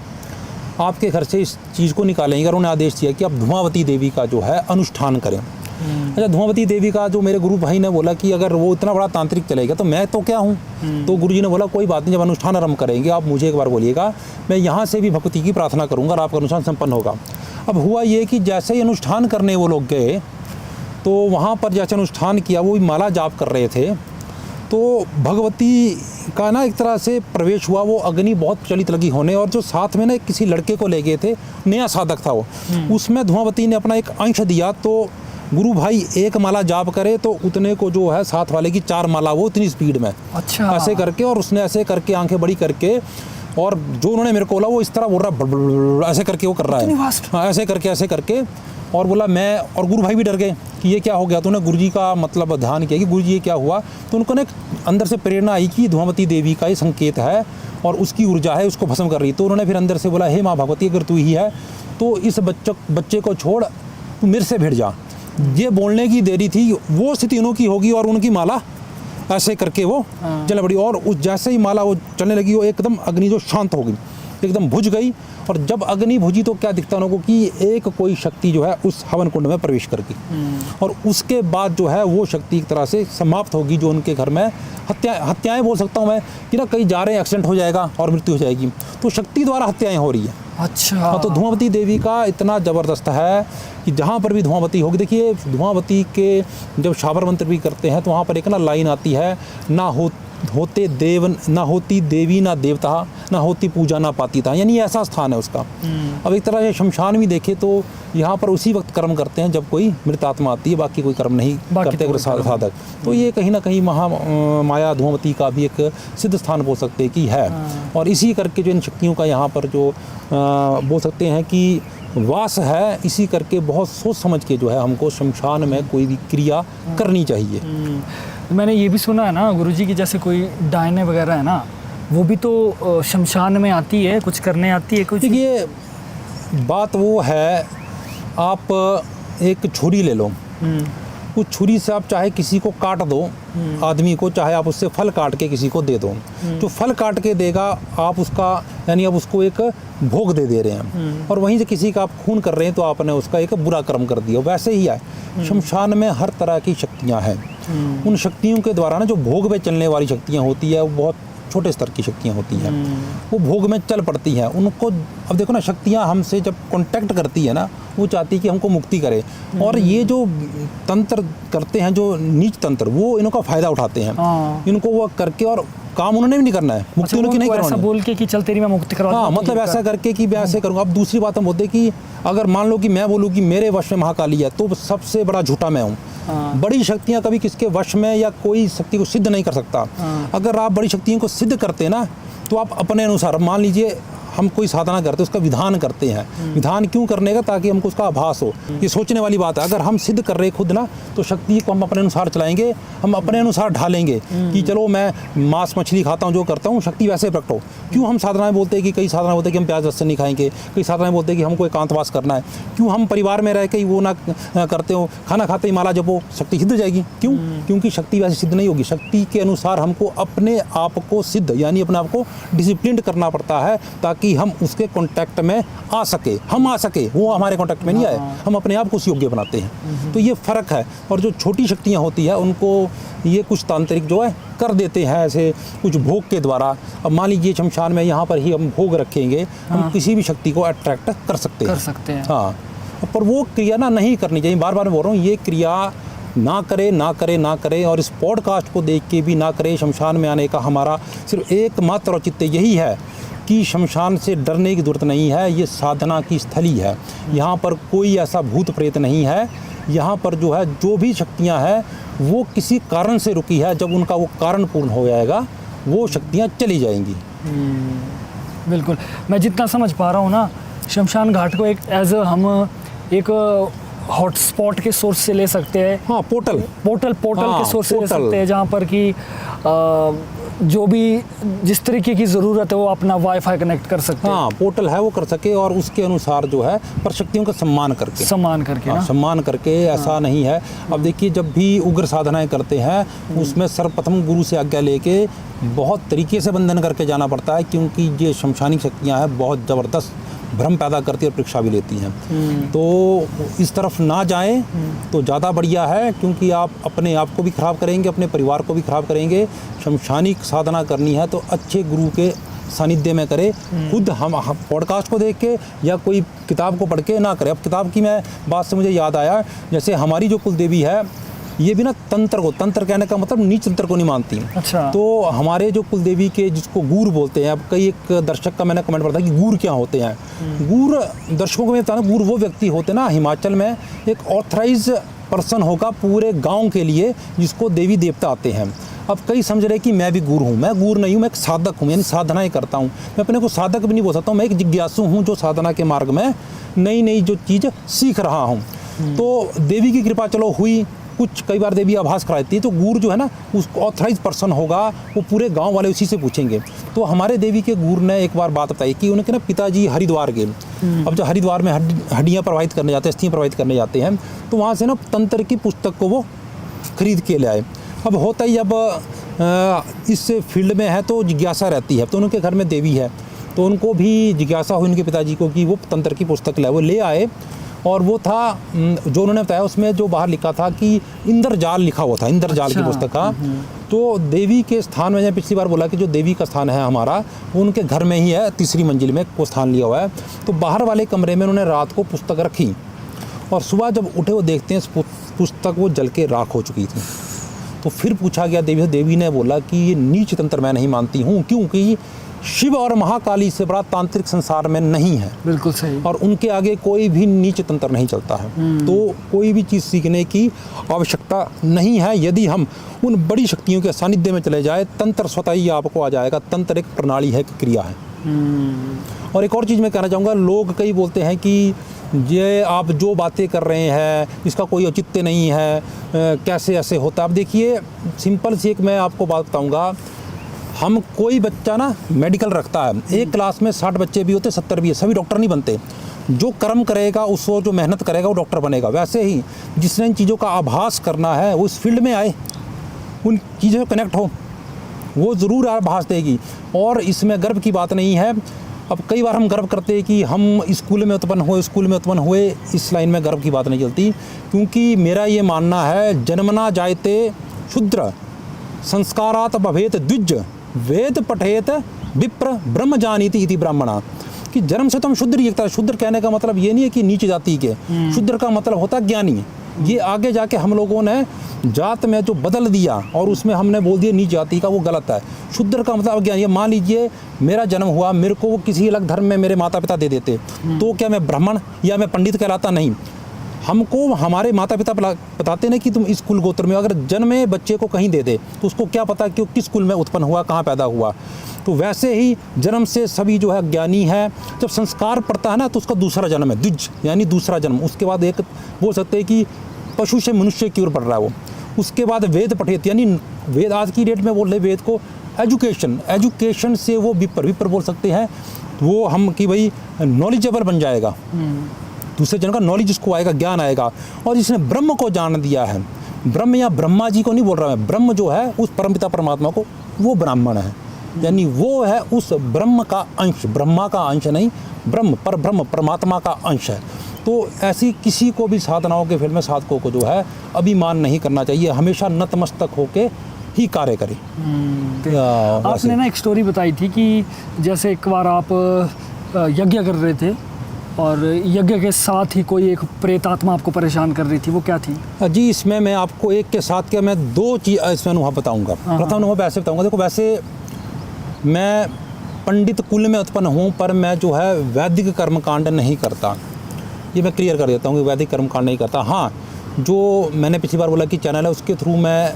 आपके घर से इस चीज़ को निकालेंगे, और उन्होंने आदेश दिया कि आप धुआंवती देवी का जो है अनुष्ठान करें। अच्छा, धुआंवती देवी का जो मेरे गुरु भाई ने बोला कि अगर वो इतना बड़ा तांत्रिक चलेगा तो मैं तो क्या हूँ। तो गुरु जी ने बोला कोई बात नहीं, जब अनुष्ठान आरंभ करेंगे आप मुझे एक बार बोलिएगा, मैं यहाँ से भी भक्ति की प्रार्थना करूँगा और आपका अनुष्ठान संपन्न होगा। अब हुआ ये कि जैसे ही अनुष्ठान करने वो लोग गए तो वहाँ पर जैसे अनुष्ठान किया, वो माला जाप कर रहे थे, तो भगवती का ना एक तरह से प्रवेश हुआ। वो अग्नि बहुत प्रचलित लगी होने, और जो साथ में ना किसी लड़के को ले गए थे, नया साधक था वो, उसमें धुआंवती ने अपना एक अंश दिया। तो गुरु भाई एक माला जाप करे तो उतने को जो है साथ वाले की 4 माला वो इतनी स्पीड में। अच्छा, ऐसे करके, और उसने ऐसे करके आंखें बड़ी करके, और जो उन्होंने मेरे को बोला वो इस तरह बोल रहा है, ऐसे करके वो कर रहा है, हाँ ऐसे करके, और बोला मैं, और गुरु भाई भी डर गए कि ये क्या हो गया। तो उन्होंने गुरु जी का मतलब ध्यान किया कि गुरु जी ये क्या हुआ। तो उनको ना अंदर से प्रेरणा आई कि धुआंवती देवी का ये संकेत है और उसकी ऊर्जा है, उसको भस्म कर रही। तो उन्होंने फिर अंदर से बोला हे माँ भगवती, अगर तू ही है तो इस बच्चे को छोड़, तू मेरे से भिड़ जा। ये बोलने की देरी थी, वो स्थिति उनकी होगी और उनकी माला ऐसे करके वो चलने पड़ी। और उस जैसे ही माला वो चलने लगी, वो एकदम अग्नि जो शांत हो गई, एकदम बुझ गई। और जब अग्नि बुझी तो क्या दिखता उनको कि एक कोई शक्ति जो है उस हवन कुंड में प्रवेश कर गई। और उसके बाद जो है वो शक्ति एक तरह से समाप्त होगी। जो उनके घर में हत्याएं बोल सकता हूँ मैं कि ना कहीं जा रहे हैं, एक्सीडेंट हो जाएगा और मृत्यु हो जाएगी, तो शक्ति द्वारा हत्याएं हो रही है। अच्छा, तो धुआंवती देवी का इतना ज़बरदस्त है कि जहाँ पर भी धुआंवती होगी, देखिए धुआंवती के जब शाबर मंत्र भी करते हैं तो वहाँ पर एक ना लाइन आती है, ना होते देव ना होती देवी ना देवता, ना होती पूजा ना पाती था, यानी ऐसा स्थान है उसका। अब एक तरह से शमशान भी देखे तो यहाँ पर उसी वक्त कर्म करते हैं जब कोई मृत आत्मा आती है, बाकी कोई कर्म नहीं करते अगर साधक। तो ये कहीं ना कहीं माया धुआंवती का भी एक सिद्ध स्थान बोल सकते हैं कि है। और इसी करके जो इन शक्तियों का यहाँ पर जो बोल सकते हैं कि वास है, इसी करके बहुत सोच समझ के जो है हमको शमशान में कोई भी क्रिया करनी चाहिए। मैंने ये भी सुना है ना गुरुजी की, जैसे कोई डायने वगैरह है ना, वो भी तो शमशान में आती है, कुछ करने आती है कुछ। देखिए बात वो है, आप एक छुरी ले लो, उस छुरी से आप चाहे किसी को काट दो आदमी को, चाहे आप उससे फल काट के किसी को दे दो, जो फल काट के देगा आप उसका यानी आप उसको एक भोग दे रहे हैं, और वहीं से किसी का आप खून कर रहे हैं तो आपने उसका एक बुरा कर्म कर दिया। वैसे ही है शमशान में हर तरह की शक्तियाँ हैं। उन शक्तियों के द्वारा ना जो भोग में चलने वाली शक्तियाँ होती है वो बहुत छोटे स्तर की शक्तियाँ होती हैं, वो भोग में चल पड़ती हैं। उनको अब देखो ना, शक्तियाँ हमसे जब कांटेक्ट करती है ना, वो चाहती है कि हमको मुक्ति करे, और ये जो तंत्र करते हैं, जो नीच तंत्र, वो इनका फ़ायदा उठाते हैं। इनको वो करके, और काम उन्होंने भी नहीं करना है, मुक्ति उनकी नहीं करवानी। ऐसा बोल के कि चल तेरी मैं मुक्ति करवा दूं। हाँ, मतलब ऐसा करके कि मैं ऐसे करूँगा। अब दूसरी बात हम बोलते हैं कि अगर मान लो कि मैं बोलूँ कि मेरे वश में महाकाली है, तो सबसे बड़ा झूठा मैं हूँ। बड़ी शक्तियाँ कभी किसके वश में या कोई शक्ति को सिद्ध नहीं कर सकता। अगर आप बड़ी शक्तियों को सिद्ध करते ना, तो आप अपने अनुसार, मान लीजिए हम कोई साधना करते उसका विधान करते हैं। विधान क्यों करने का? ताकि हमको उसका आभास हो। ये सोचने वाली बात है। अगर हम सिद्ध कर रहे खुद ना, तो शक्ति को हम अपने अनुसार चलाएंगे, हम अपने अनुसार ढालेंगे कि चलो मैं मांस मछली खाता हूँ, जो करता हूँ, शक्ति वैसे प्रकट हो। क्यों हम साधनाएं बोलते हैं कि कई साधनाएं बोलते हैं कि हम प्याज लहसुन नहीं खाएंगे, कई साधनाएं बोलते हैं कि हमको एकांतवास करना है। क्यों हम परिवार में रह के वो ना करते हो, खाना खाते ही माला जपो, शक्ति सिद्ध हो जाएगी। क्यों? क्योंकि शक्ति वैसे सिद्ध नहीं होगी। शक्ति के अनुसार हमको अपने आप को सिद्ध यानी अपने आप को डिसिप्लिन करना पड़ता है, ताकि हम उसके कांटेक्ट में आ सके, हम आ सके, वो हमारे कांटेक्ट में नहीं आए, हम अपने आप को उस योग्य बनाते हैं। तो ये फ़र्क है। और जो छोटी शक्तियाँ होती है उनको ये कुछ तांत्रिक जो है कर देते हैं ऐसे कुछ भोग के द्वारा। अब मान लीजिए शमशान में यहाँ पर ही हम भोग रखेंगे, हम किसी भी शक्ति को अट्रैक्ट कर सकते हैं। हाँ, पर वो क्रिया ना नहीं करनी चाहिए। बार बार मैं बोल रहा हूँ, ये क्रिया ना करे, ना करे, ना करे। और इस पॉडकास्ट को देख के भी ना करे। शमशान में आने का हमारा सिर्फ एकमात्र औचित्य यही है कि शमशान से डरने की ज़रूरत नहीं है। ये साधना की स्थली है। यहाँ पर कोई ऐसा भूत प्रेत नहीं है। यहाँ पर जो है, जो भी शक्तियाँ हैं वो किसी कारण से रुकी है। जब उनका वो कारण पूर्ण हो जाएगा, वो शक्तियाँ चली जाएंगी। बिल्कुल। मैं जितना समझ पा रहा हूँ ना, शमशान घाट को एक हम एक हॉटस्पॉट के सोर्स से ले सकते हैं। हाँ, पोर्टल के सोर्स से ले सकते हैं, जहाँ पर कि जो भी जिस तरीके की ज़रूरत है वो अपना वाईफाई कनेक्ट कर सकते हैं। हाँ, पोर्टल है, वो कर सके, और उसके अनुसार जो है पर शक्तियों का सम्मान करके हाँ, सम्मान करके। ऐसा नहीं है। अब देखिए, जब भी उग्र साधनाएं करते हैं उसमें सर्वप्रथम गुरु से आज्ञा लेके बहुत तरीके से बंधन करके जाना पड़ता है, क्योंकि ये शमशानी शक्तियाँ हैं बहुत ज़बरदस्त भ्रम पैदा करती है और परीक्षा भी लेती हैं। तो इस तरफ ना जाएं तो ज़्यादा बढ़िया है, क्योंकि आप अपने आप को भी ख़राब करेंगे, अपने परिवार को भी ख़राब करेंगे। शमशानी साधना करनी है तो अच्छे गुरु के सानिध्य में करें। खुद हम पॉडकास्ट को देख के या कोई किताब को पढ़ के ना करें। अब किताब की मैं बात से मुझे याद आया, जैसे हमारी जो कुलदेवी है, ये भी ना तंत्र कहने का मतलब नीच तंत्र को नहीं मानती। अच्छा। तो हमारे जो कुलदेवी के, जिसको गूर बोलते हैं, अब कई एक दर्शक का मैंने कमेंट पढ़ा था कि गूर क्या होते हैं। गूर दर्शकों को मैं बताना, गूर वो व्यक्ति होते हैं ना, हिमाचल में एक ऑथराइज पर्सन होगा पूरे गांव के लिए, जिसको देवी देवता आते हैं। अब कई समझ रहे कि मैं भी गूर हूँ। मैं गूर नहीं हूँ, मैं एक साधक हूँ, यानी साधनाएं करता हूँ। मैं अपने को साधक भी नहीं बोल सकता हूँ, मैं एक जिज्ञासु हूँ जो साधना के मार्ग में नई नई जो चीज़ सीख रहा हूँ। तो देवी की कृपा चलो हुई, कुछ कई बार देवी आभास कराती है, तो गूर जो है ना, उसको ऑथराइज पर्सन होगा, वो पूरे गांव वाले उसी से पूछेंगे। तो हमारे देवी के गूर ने एक बार बात बताई कि उनके ना पिताजी हरिद्वार गए। अब जब हरिद्वार में हड्डियाँ प्रवाहित करने जाते हैं, अस्थियाँ प्रवाहित करने जाते हैं, तो वहाँ से ना तंत्र की पुस्तक को वो खरीद के ले आए। अब होता ही, अब इस फील्ड में है तो जिज्ञासा रहती है। तो उनके घर में देवी है, तो उनको भी जिज्ञासा हुई उनके पिताजी को कि वो तंत्र की पुस्तक लाए। वो ले आए, और वो था जो उन्होंने बताया, उसमें जो बाहर लिखा था कि इंद्रजाल लिखा हुआ था, इंद्रजाल की पुस्तक का। तो देवी के स्थान में, पिछली बार बोला कि जो देवी का स्थान है हमारा, वो उनके घर में ही है, तीसरी मंजिल में वो स्थान लिया हुआ है। तो बाहर वाले कमरे में उन्होंने रात को पुस्तक रखी, और सुबह जब उठे वो देखते हैं पुस्तक वो जल के राख हो चुकी थी। तो फिर पूछा गया देवी से, देवी ने बोला कि ये नीच तंत्र मैं नहीं मानती हूँ, क्योंकि शिव और महाकाली से बड़ा तांत्रिक संसार में नहीं है। बिल्कुल सही। और उनके आगे कोई भी नीच तंत्र नहीं चलता है। तो कोई भी चीज़ सीखने की आवश्यकता नहीं है। यदि हम उन बड़ी शक्तियों के सानिध्य में चले जाए, तंत्र स्वतः ही आपको आ जाएगा। तंत्र एक प्रणाली है, एक क्रिया है। और एक और चीज़ मैं कहना चाहूँगा, लोग कई बोलते हैं कि ये आप जो बातें कर रहे हैं इसका कोई औचित्य नहीं है, कैसे ऐसे होता है। अब देखिए, सिंपल सी एक मैं आपको बात बताऊँगा, हम कोई बच्चा ना मेडिकल रखता है, एक क्लास में 60 बच्चे भी होते, 70 भी है, सभी डॉक्टर नहीं बनते। जो कर्म करेगा उसको, जो मेहनत करेगा वो डॉक्टर बनेगा। वैसे ही जिसने इन चीज़ों का आभास करना है वो इस फील्ड में आए, उन चीज़ों से कनेक्ट हो, वो ज़रूर आभास देगी। और इसमें गर्व की बात नहीं है। अब कई बार हम गर्व करते हैं कि हम स्कूल में उत्पन्न हुए, इस लाइन में गर्व की बात नहीं चलती, क्योंकि मेरा ये मानना है जन्मना जायते शूद्र संस्कारात भवेत द्विज वेद पठेत विप्र ब्रह्म जानीति इति ब्राह्मणा, कि जन्म से तो हम शूद्र ही एकता। शूद्र कहने का मतलब ये नहीं है कि नीच जाति के, शूद्र का मतलब होता है ज्ञानी। ये आगे जाके हम लोगों ने जात में जो बदल दिया और उसमें हमने बोल दिया नीच जाति का, वो गलत है। शूद्र का मतलब ज्ञानी। ये मान लीजिए मेरा जन्म हुआ, मेरे को वो किसी अलग धर्म में मेरे माता पिता दे देते, तो क्या मैं ब्राह्मण या मैं पंडित कहलाता? नहीं। हमको हमारे माता पिता बताते ना कि तुम इस कुल गोत्र में, अगर जन्मे बच्चे को कहीं दे दे तो उसको क्या पता कि वो किस कुल में उत्पन्न हुआ, कहाँ पैदा हुआ। तो वैसे ही जन्म से सभी जो है ज्ञानी है। जब संस्कार पड़ता है ना तो उसका दूसरा जन्म है, द्विज यानी दूसरा जन्म। उसके बाद एक बोल सकते हैं कि पशु से मनुष्य की ओर बढ़ रहा है वो। उसके बाद वेद पठेत, यानी वेद आज की डेट में बोल रहे वेद को एजुकेशन से वो विप्र बोल सकते हैं, वो हम कि भाई नॉलेजेबल बन जाएगा, दूसरे जन का नॉलेज उसको आएगा, ज्ञान आएगा। और जिसने ब्रह्म को जान दिया है, ब्रह्म या ब्रह्मा जी को नहीं बोल रहा मैं, ब्रह्म जो है उस परमपिता परमात्मा को, वो ब्राह्मण है, यानी वो है उस ब्रह्म का अंश, ब्रह्मा का अंश नहीं, ब्रह्म परमात्मा का अंश है। तो ऐसी किसी को भी साधनाओं के फील्ड में साधकों को जो है अभिमान नहीं करना चाहिए, हमेशा नतमस्तक होके ही कार्य करें। आपने ना एक स्टोरी बताई थी कि जैसे एक बार आप यज्ञ कर रहे थे और यज्ञ के साथ ही कोई एक प्रेतात्मा आपको परेशान कर रही थी, वो क्या थी? जी, इसमें मैं आपको एक के साथ क्या, मैं दो चीज़ इसमें अनुभव बताऊंगा। प्रथम अनुभव ऐसे बताऊंगा, देखो वैसे मैं पंडित कुल में उत्पन्न हूँ, पर मैं जो है वैदिक कर्मकांड नहीं करता। ये मैं क्लियर कर देता हूँ कि वैदिक कर्मकांड नहीं करता। हाँ, जो मैंने पिछली बार बोला कि चैनल है उसके थ्रू मैं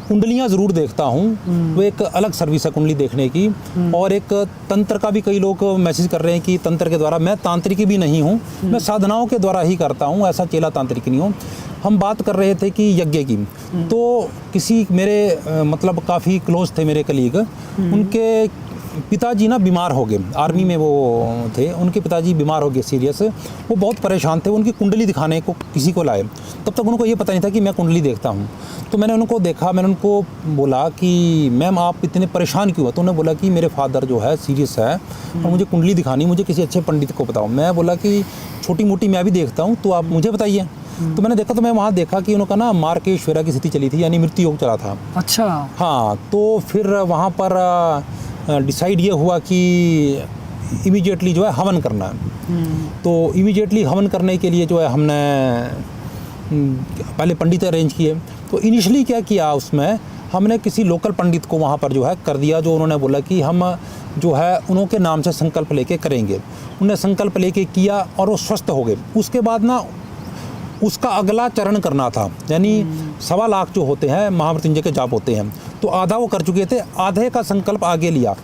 कुंडलियाँ ज़रूर देखता हूँ, वो एक अलग सर्विस है कुंडली देखने की। और एक तंत्र का भी कई लोग मैसेज कर रहे हैं कि तंत्र के द्वारा, मैं तांत्रिक भी नहीं हूँ, मैं साधनाओं के द्वारा ही करता हूँ, ऐसा चेला तांत्रिक नहीं हूँ। हम बात कर रहे थे कि यज्ञ की, तो किसी मेरे मतलब काफ़ी क्लोज थे मेरे कलीग, उनके पिताजी ना बीमार हो गए, आर्मी में वो थे, उनके पिताजी बीमार हो गए सीरियस, वो बहुत परेशान थे। उनकी कुंडली दिखाने को किसी को लाए, तब तक उनको ये पता नहीं था कि मैं कुंडली देखता हूँ। तो मैंने उनको देखा, मैंने उनको बोला कि मैम आप इतने परेशान क्यों हो? तो उन्होंने बोला कि मेरे फादर जो है सीरियस है और मुझे कुंडली दिखानी, मुझे किसी अच्छे पंडित को बताओ। मैं बोला कि छोटी मोटी मैं भी देखता हूँ, तो आप मुझे बताइए। तो मैंने देखा, तो मैं वहाँ देखा कि उनका ना मार्केश्वरा की स्थिति चली थी, यानी मृत्यु योग चला था। अच्छा। हाँ, तो फिर वहाँ पर डिसाइड ये हुआ कि इमीडिएटली जो है हवन करना है। तो इमीडिएटली हवन करने के लिए जो है हमने पहले पंडित अरेंज किए। तो इनिशियली क्या किया, उसमें हमने किसी लोकल पंडित को वहाँ पर जो है कर दिया, जो उन्होंने बोला कि हम जो है उनके नाम से संकल्प लेके करेंगे। उन्होंने संकल्प लेके किया और वो स्वस्थ हो गए। उसके बाद ना उसका अगला चरण करना था, यानी 1.25 लाख जो होते हैं महामृत्युंजय के जाप होते हैं, तो आधा वो कर चुके थे, आधे का संकल्प आगे लिया।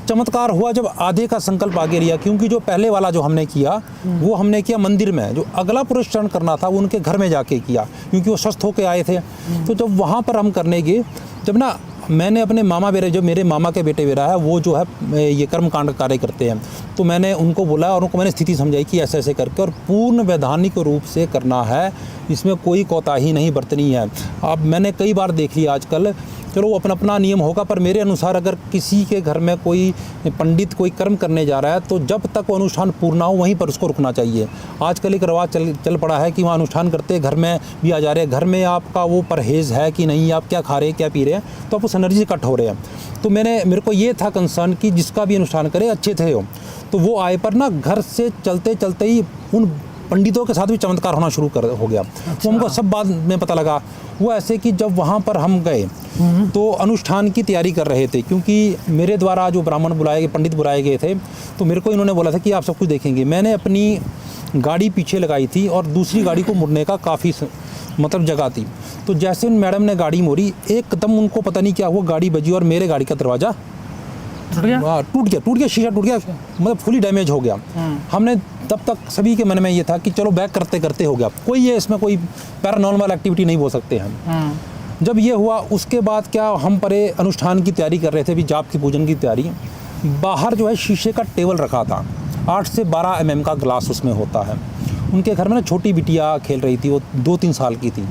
चमत्कार हुआ जब आधे का संकल्प आगे लिया, क्योंकि जो पहले वाला जो हमने किया वो हमने किया मंदिर में, जो अगला पुरस्चरण करना था वो उनके घर में जाके किया, क्योंकि वो स्वस्थ होके आए थे। तो जब वहाँ पर हम करने गए, जब ना मैंने अपने मामा बेरे, जो मेरे मामा के बेटे बेरा है, वो जो है ये कर्मकांड कार्य करते हैं, तो मैंने उनको बोला और उनको मैंने स्थिति समझाई कि ऐसे ऐसे करके और पूर्ण वैधानिक रूप से करना है, इसमें कोई कोताही नहीं बरतनी है। अब मैंने कई बार देख लिया आजकल, चलो वो अपना अपना नियम होगा, पर मेरे अनुसार अगर किसी के घर में कोई पंडित कोई कर्म करने जा रहा है, तो जब तक वो अनुष्ठान पूर्ण ना हो वहीं पर उसको रुकना चाहिए। आजकल एक रवाज चल पड़ा है कि वहाँ अनुष्ठान करते घर में भी आ जा रहे हैं, घर में आपका वो परहेज़ है कि नहीं, आप क्या खा रहे हैं क्या पी रहे हैं, तो आप उस एनर्जी से कट हो रहे हैं। तो मेरे को ये था कंसर्न कि जिसका भी अनुष्ठान करे अच्छे थे हो। तो वो आए पर ना घर से चलते चलते ही उन पंडितों के साथ भी चमत्कार होना शुरू हो गया। तो हमको सब बाद में पता लगा। वो ऐसे कि जब वहाँ पर हम गए तो अनुष्ठान की तैयारी कर रहे थे, क्योंकि मेरे द्वारा जो ब्राह्मण बुलाए गए, पंडित बुलाए गए थे, तो मेरे को इन्होंने बोला था कि आप सब कुछ देखेंगे। मैंने अपनी गाड़ी पीछे लगाई थी और दूसरी गाड़ी को मुड़ने का काफ़ी मतलब जगह थी। तो जैसे उन मैडम ने गाड़ी मोड़ी, एकदम उनको पता नहीं क्या हुआ, गाड़ी बजी और मेरे गाड़ी का दरवाज़ा टूट गया, शीशा टूट गया, मतलब फुली डैमेज हो गया। हमने तब तक सभी के मन में ये था कि चलो बैक करते करते हो गया, कोई ये इसमें कोई पैरानॉर्मल एक्टिविटी नहीं बोल सकते हम। जब ये हुआ उसके बाद क्या हम परे अनुष्ठान की तैयारी कर रहे थे, अभी जाप की पूजन की तैयारी। बाहर जो है शीशे का टेबल रखा था, 8 से 12 mm का ग्लास उसमें होता है। उनके घर में ना छोटी बिटिया खेल रही थी, वो 2-3 साल की थी।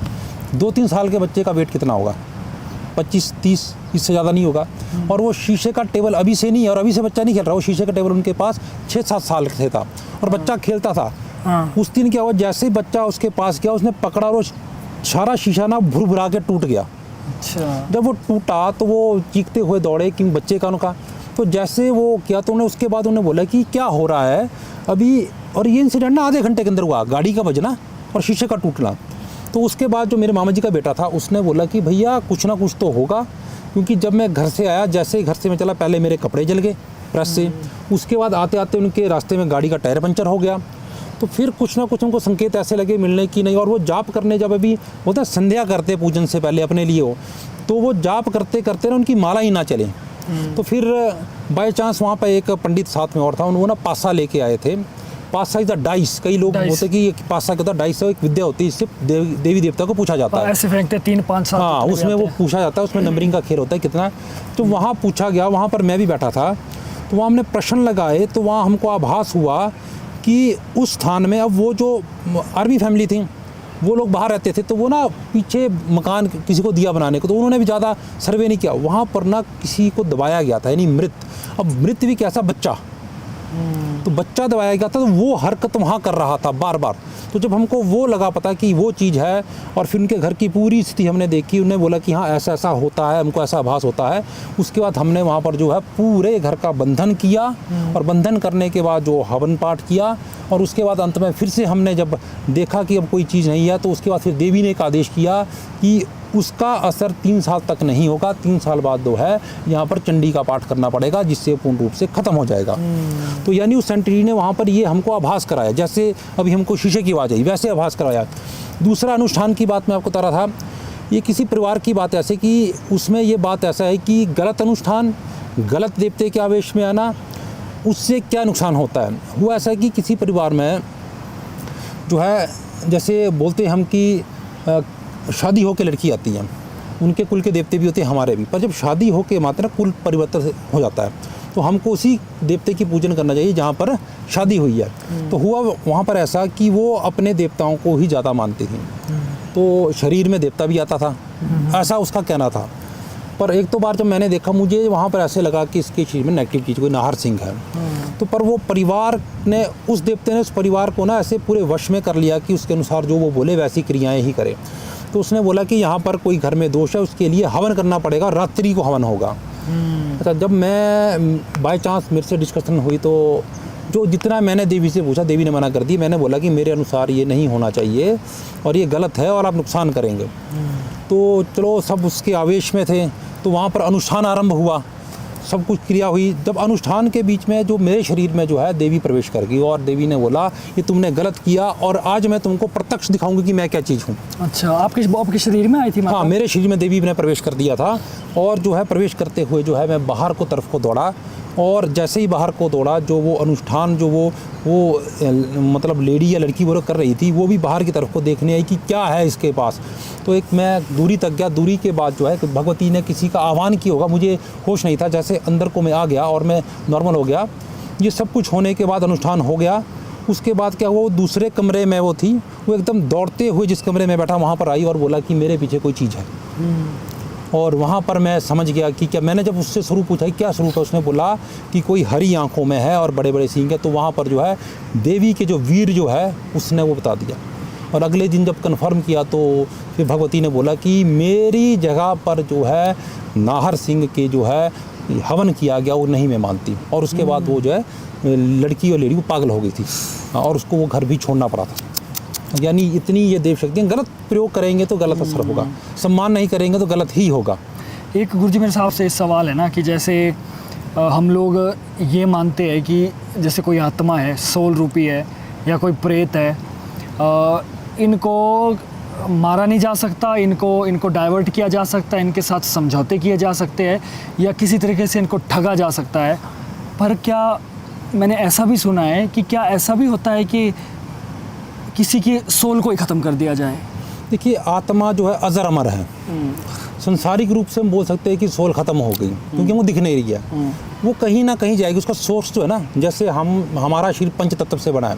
2-3 साल के बच्चे का वेट कितना होगा, 25-30, इससे ज़्यादा नहीं होगा। और वो शीशे का टेबल अभी से नहीं है, और अभी से बच्चा नहीं खेल रहा, वो शीशे का टेबल उनके पास 6-7 साल से था और बच्चा खेलता था। उस दिन क्या हुआ, जैसे ही बच्चा उसके पास गया उसने पकड़ा और वो सारा शीशा ना भुरभुरा के टूट गया। अच्छा। जब वो टूटा तो वो चीखते हुए दौड़े कि बच्चे का उनका, तो जैसे वो किया तो उन्हें उसके बाद उन्हें बोला कि क्या हो रहा है अभी। और ये इंसिडेंट ना आधे घंटे के अंदर हुआ, गाड़ी का बजना और शीशे का टूटना। तो उसके बाद जो मेरे मामा जी का बेटा था उसने बोला कि भैया कुछ ना कुछ तो होगा, क्योंकि जब मैं घर से आया, जैसे ही घर से मैं चला, पहले मेरे कपड़े जल गए प्रेस से, उसके बाद आते आते उनके रास्ते में गाड़ी का टायर पंचर हो गया। तो फिर कुछ ना कुछ उनको संकेत ऐसे लगे मिलने की नहीं। और वो जाप करने जब अभी होता है संध्या करते पूजन से पहले अपने लिए हो, तो वो जाप करते करते ना उनकी माला ही ना चले। तो फिर बाय चांस वहाँ पर एक पंडित साथ में और था, उन्होंने पासा लेके आए थे। पासा इज द डाइस, कई लोग होते कि पासा क्या होता है, डाइस एक विद्या होती है, इससे देवी देवता को पूछा जाता है। ऐसे फेंकते 3-5 साल। हाँ, उसमें वो पूछा जाता है, उसमें नंबरिंग का खेल होता है कितना। तो वहाँ पूछा गया, वहाँ पर मैं भी बैठा था, तो वहाँ हमने प्रश्न लगाए, तो वहाँ हमको आभास हुआ कि उस स्थान में, अब वो जो आर्मी फैमिली थी वो लोग बाहर रहते थे, तो वो ना पीछे मकान किसी को दिया बनाने को, तो उन्होंने भी ज़्यादा सर्वे नहीं किया। वहाँ पर ना किसी को दबाया गया था, यानी मृत। अब मृत भी कैसा, बच्चा, तो बच्चा दबाया गया था, तो वो हरकत वहाँ कर रहा था बार बार। तो जब हमको वो लगा पता कि वो चीज़ है, और फिर उनके घर की पूरी स्थिति हमने देखी, उन्हें बोला कि हाँ ऐसा ऐसा होता है, हमको ऐसा आभास होता है। उसके बाद हमने वहाँ पर जो है पूरे घर का बंधन किया, और बंधन करने के बाद जो हवन पाठ किया, और उसके बाद अंत में फिर से हमने जब देखा कि अब कोई चीज़ नहीं है, तो उसके बाद फिर देवी ने एक आदेश किया कि उसका असर 3 साल तक नहीं होगा, 3 साल बाद जो है यहाँ पर चंडी का पाठ करना पड़ेगा, जिससे पूर्ण रूप से ख़त्म हो जाएगा। तो यानी उस सेंटरी ने वहाँ पर ये हमको आभास कराया, जैसे अभी हमको शीशे की आवाज़ आई वैसे आभास कराया। दूसरा अनुष्ठान की बात मैं आपको बता रहा था, ये किसी परिवार की बात ऐसे कि उसमें ये बात ऐसा है कि गलत अनुष्ठान, गलत देवते के आवेश में आना, उससे क्या नुकसान होता है। हुआ ऐसा कि किसी परिवार में जो है, जैसे बोलते हैं हम कि शादी हो के लड़की आती है, उनके कुल के देवते भी होते हैं, हमारे भी, पर जब शादी हो के मात्र कुल परिवर्तन हो जाता है, तो हमको उसी देवते की पूजन करना चाहिए जहाँ पर शादी हुई है। तो हुआ वहाँ पर ऐसा कि वो अपने देवताओं को ही ज़्यादा मानती थी, तो शरीर में देवता भी आता था, ऐसा उसका कहना था। पर एक तो बार जब मैंने देखा, मुझे वहाँ पर ऐसे लगा कि इसके चीज़ में नेगेटिव चीज़ कोई नाहर सिंह है। तो पर वो परिवार ने, उस देवते ने उस परिवार को ना ऐसे पूरे वश में कर लिया कि उसके अनुसार जो वो बोले वैसी क्रियाएँ ही करे। तो उसने बोला कि यहाँ पर कोई घर में दोष है, उसके लिए हवन करना पड़ेगा, रात्रि को हवन होगा। अच्छा, जब मैं बाय चांस मेरे से डिस्कशन हुई, तो जो जितना मैंने देवी से पूछा, देवी ने मना कर दी। मैंने बोला कि मेरे अनुसार ये नहीं होना चाहिए और ये गलत है और आप नुकसान करेंगे। तो चलो, सब उसके आवेश में थे, तो वहाँ पर अनुष्ठान आरंभ हुआ, सब कुछ क्रिया हुई। जब अनुष्ठान के बीच में जो मेरे शरीर में जो है देवी प्रवेश कर गई, और देवी ने बोला ये तुमने गलत किया, और आज मैं तुमको प्रत्यक्ष दिखाऊंगी कि मैं क्या चीज़ हूँ। अच्छा, आपके शरीर में आई थी माता? हाँ, मेरे शरीर में देवी ने प्रवेश कर दिया था, और जो है प्रवेश करते हुए जो है मैं बाहर को तरफ को दौड़ा, और जैसे ही बाहर को दौड़ा, जो वो अनुष्ठान जो वो मतलब लेडी या लड़की वो कर रही थी, वो भी बाहर की तरफ को देखने आई कि क्या है इसके पास। तो एक मैं दूरी तक गया, दूरी के बाद जो है भगवती ने किसी का आह्वान किया होगा, मुझे होश नहीं था, जैसे अंदर को मैं आ गया और मैं नॉर्मल हो गया। ये सब कुछ होने के बाद अनुष्ठान हो गया। उसके बाद क्या हुआ, वो दूसरे कमरे में वो थी, वो एकदम दौड़ते हुए जिस कमरे में बैठा वहाँ पर आई और बोला कि मेरे पीछे कोई चीज़ है। और वहाँ पर मैं समझ गया कि क्या, मैंने जब उससे स्वरूप पूछा कि क्या स्वरूप है, उसने बोला कि कोई हरी आंखों में है और बड़े बड़े सींग है। तो वहाँ पर जो है देवी के जो वीर जो है उसने वो बता दिया। और अगले दिन जब कन्फर्म किया, तो फिर भगवती ने बोला कि मेरी जगह पर जो है नाहर सिंह के जो है हवन किया गया वो नहीं मैं मानती। और उसके बाद वो जो है लड़की और लेडी वो पागल हो गई थी, और उसको वो घर भी छोड़ना पड़ा था। यानी इतनी ये देव शक्तियाँ, गलत प्रयोग करेंगे तो गलत असर होगा, सम्मान नहीं करेंगे तो गलत ही होगा। एक गुरुजी मेरे साहब से इस सवाल है ना कि जैसे हम लोग ये मानते हैं कि जैसे कोई आत्मा है, सोल रूपी है, या कोई प्रेत है, इनको मारा नहीं जा सकता, इनको डाइवर्ट किया जा सकता है, इनके साथ समझौते किए जा सकते हैं, या किसी तरीके से इनको ठगा जा सकता है। पर क्या मैंने ऐसा भी सुना है कि क्या ऐसा भी होता है कि किसी की सोल को ही ख़त्म कर दिया जाए? देखिए आत्मा जो है अजर अमर है। संसारिक रूप से हम बोल सकते हैं कि सोल खत्म हो गई, क्योंकि वो दिख नहीं रही है। वो कहीं ना कहीं जाएगी। उसका सोर्स जो है ना, जैसे हमारा शरीर पंच तत्व से बना है,